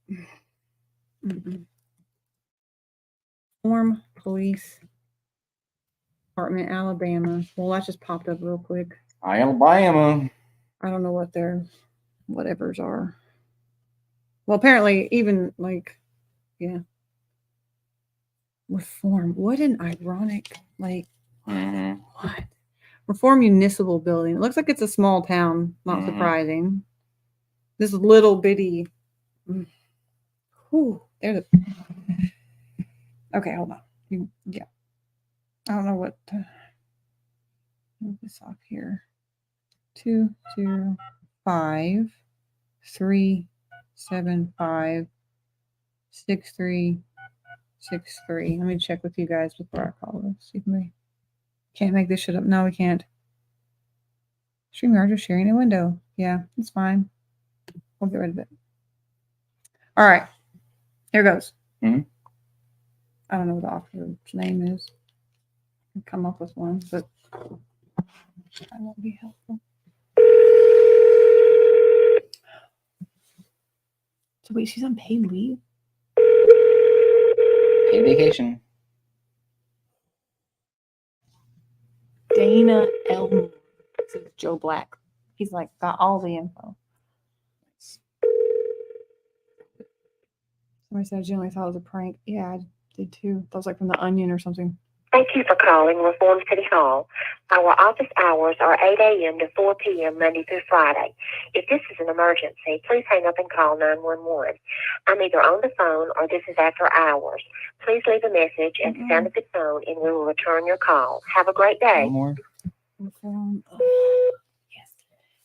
Reform Police Department, Alabama. Well, that just popped up real quick. Alabama. I don't know what their whatevers are. Well, apparently, even like, yeah. Reform. What an ironic, like, what? Reform Municipal Building. It looks like it's a small town. Not surprising. This little bitty. Whew, there's a... Okay, hold on. Yeah. I don't know what to move this off here. 205 375 6363. Let me check with you guys before I call this. See if we can't make this shit up. No, we can't. StreamYard just sharing a window. Yeah, it's fine. We'll get rid of it. All right. Here goes. I don't know what the officer's name is. I can come up with one, but that won't be helpful. So wait, she's on paid leave? Paid vacation. Dana Elm. This is Joe Black. He's like got all the info. Somebody said I generally thought it was a prank. Yeah, I did too. That was like from The Onion or something. Thank you for calling Reform City Hall. Our office hours are 8 a.m. to 4 p.m. Monday through Friday. If this is an emergency, please hang up and call 911. I'm either on the phone or this is after hours. Please leave a message at the sound of the phone and we will return your call. Have a great day. More.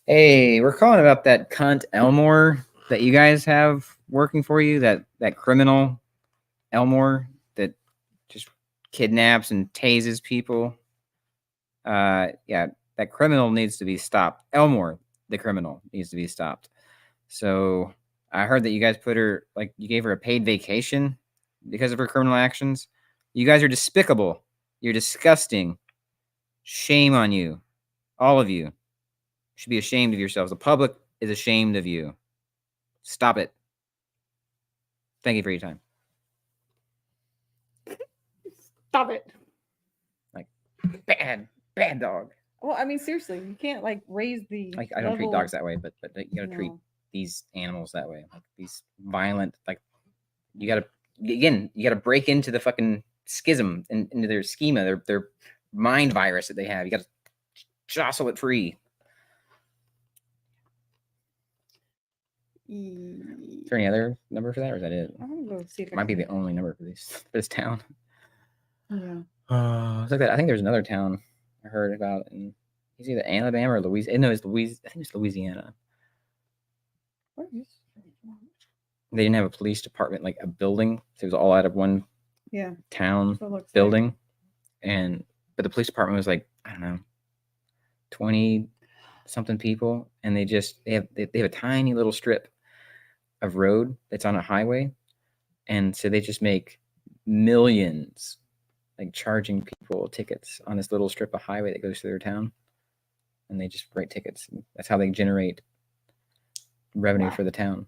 Hey, we're calling about that cunt Elmore that you guys have working for you, that criminal Elmore that just kidnaps and tases people. Yeah, that criminal needs to be stopped. Elmore, the criminal, needs to be stopped. So I heard that you guys put her, like, you gave her a paid vacation because of her criminal actions. You guys are despicable. You're disgusting. Shame on you. All of you. You should be ashamed of yourselves. The public is ashamed of you. Stop it. Thank you for your time. Stop it. Like, bad dog. Well, I mean, seriously, you can't like raise the. Like, I don't treat dogs that way, but you gotta treat these animals that way. Like these violent, like you gotta break into the fucking schism and into their schema, their mind virus that they have. You gotta jostle it free. Is there any other number for that, or is that it? I'm gonna go see if it might be the only number for this town. Yeah. It's like that. I think there's another town I heard about, and it's either Alabama or Louisiana. No, it's Louisiana. I think it's Louisiana. What is? They didn't have a police department, like a building. So it was all out of one town building, but the police department was like, I don't know, 20 something people, and they have a tiny little strip of road that's on a highway, and so they just make millions, like charging people tickets on this little strip of highway that goes through their town, and they just write tickets. That's how they generate revenue for the town.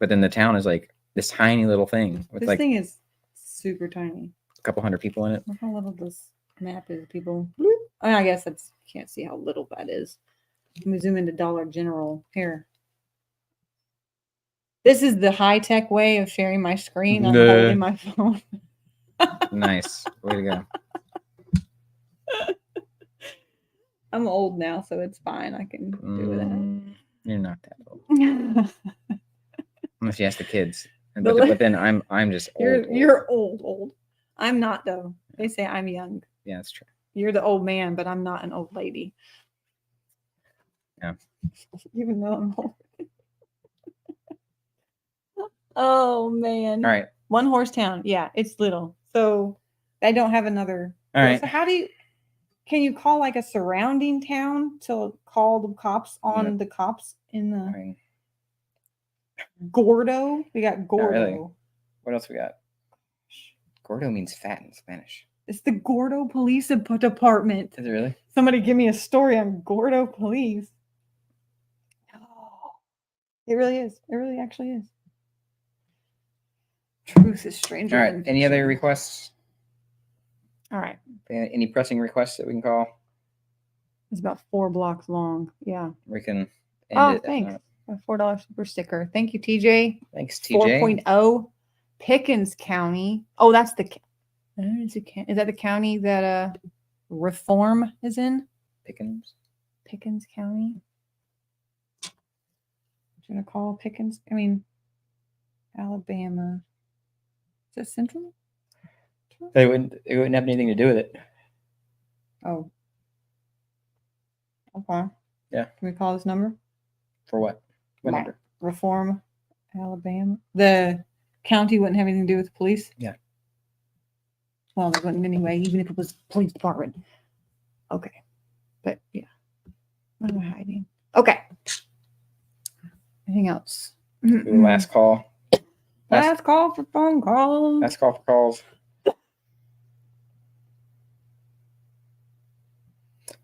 But then the town is like this tiny little thing with This thing is super tiny. a couple hundred people in it. Look how little this map is, people. Bloop. I mean, I guess that's can't see how little that is. Let me zoom into Dollar General here. This is the high-tech way of sharing my screen. I'm holding my phone. Nice. Way to go. I'm old now, so it's fine. I can do that. You're not that old. Unless you ask the kids. But then I'm just old. You're old. I'm not, though. They say I'm young. Yeah, that's true. You're the old man, but I'm not an old lady. Yeah. Even though I'm old. Oh man. All right. One horse town. Yeah, it's little. So I don't have another. All right. So can you call like a surrounding town to call the cops on the cops in the I mean, Gordo? We got Gordo. not really. What else we got? Gordo means fat in Spanish. It's the Gordo Police Department. Is it really? Somebody give me a story on Gordo Police. Oh, it really is. It really actually is. Truth is stranger. All right. Any other requests? All right. Any pressing requests that we can call? It's about 4 blocks long. Yeah. We can end Oh, it. thanks. A $4 super sticker. Thank you, TJ. Thanks, TJ. 4.0 Pickens County. Oh, that's the. Is that the county that Reform is in? Pickens County. What you gonna call Pickens? I mean, Alabama. Is that central? It wouldn't have anything to do with it. Oh. Okay. Yeah. Can we call this number? For what? What number? Reform, Alabama. The county wouldn't have anything to do with the police? Yeah. Well, they wouldn't anyway, even if it was police department. Okay. But yeah. What am I hiding? Okay. Anything else? Last call. Last call for phone calls. Last call for calls.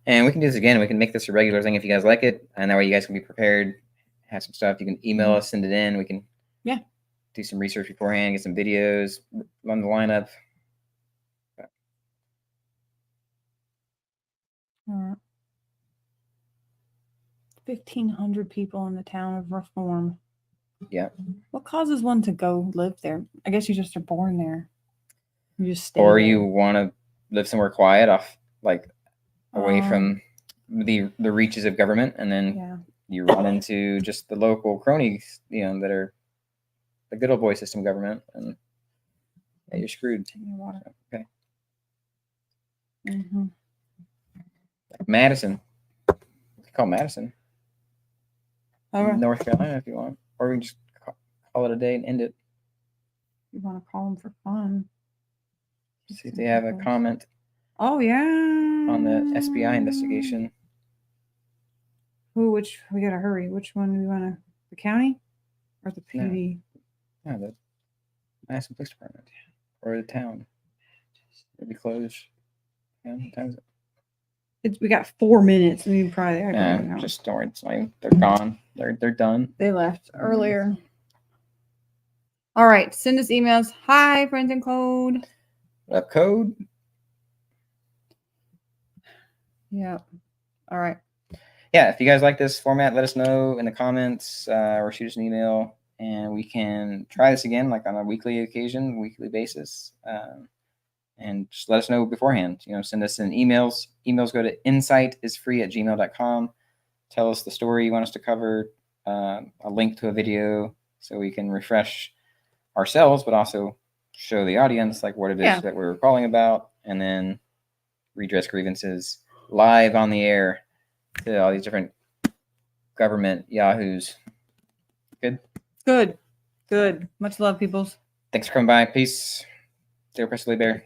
And we can do this again. We can make this a regular thing if you guys like it. And that way you guys can be prepared, have some stuff. You can email us, send it in. We can do some research beforehand, get some videos, run the lineup. All right. 1,500 people in the town of Reform. Yeah. What causes one to go live there? I guess you just are born there. You just stay Or there. you want to live somewhere quiet, off like away from the reaches of government, and then you run into just the local cronies, that are the good old boy system government, and you're screwed. Okay. Mm-hmm. Like Madison. You can call Madison. Okay. North Carolina if you want. Or we can just call it a day and end it. You want to call them for fun. See if they have a comment. Oh, yeah. On the SBI investigation. Which we got to hurry. Which one do we want to? The county or the PD? No, the Madison Police Department. Or the town. It'll be closed. Yeah, what time is it? We got 4 minutes. We probably just don't worry. It's not they're gone. They're done. They left earlier. All right. Send us emails. Hi, friends in code. What up, code? Yeah. All right. Yeah. If you guys like this format, let us know in the comments or shoot us an email, and we can try this again, like on a weekly basis. And just let us know beforehand. Send us in emails. Emails go to insightisfree@gmail.com. Tell us the story you want us to cover, a link to a video so we can refresh ourselves, but also show the audience like what it is that we're calling about, and then redress grievances live on the air to all these different government yahoos. Good? Good. Much love, peoples. Thanks for coming by. Peace. Stay oppressively bear.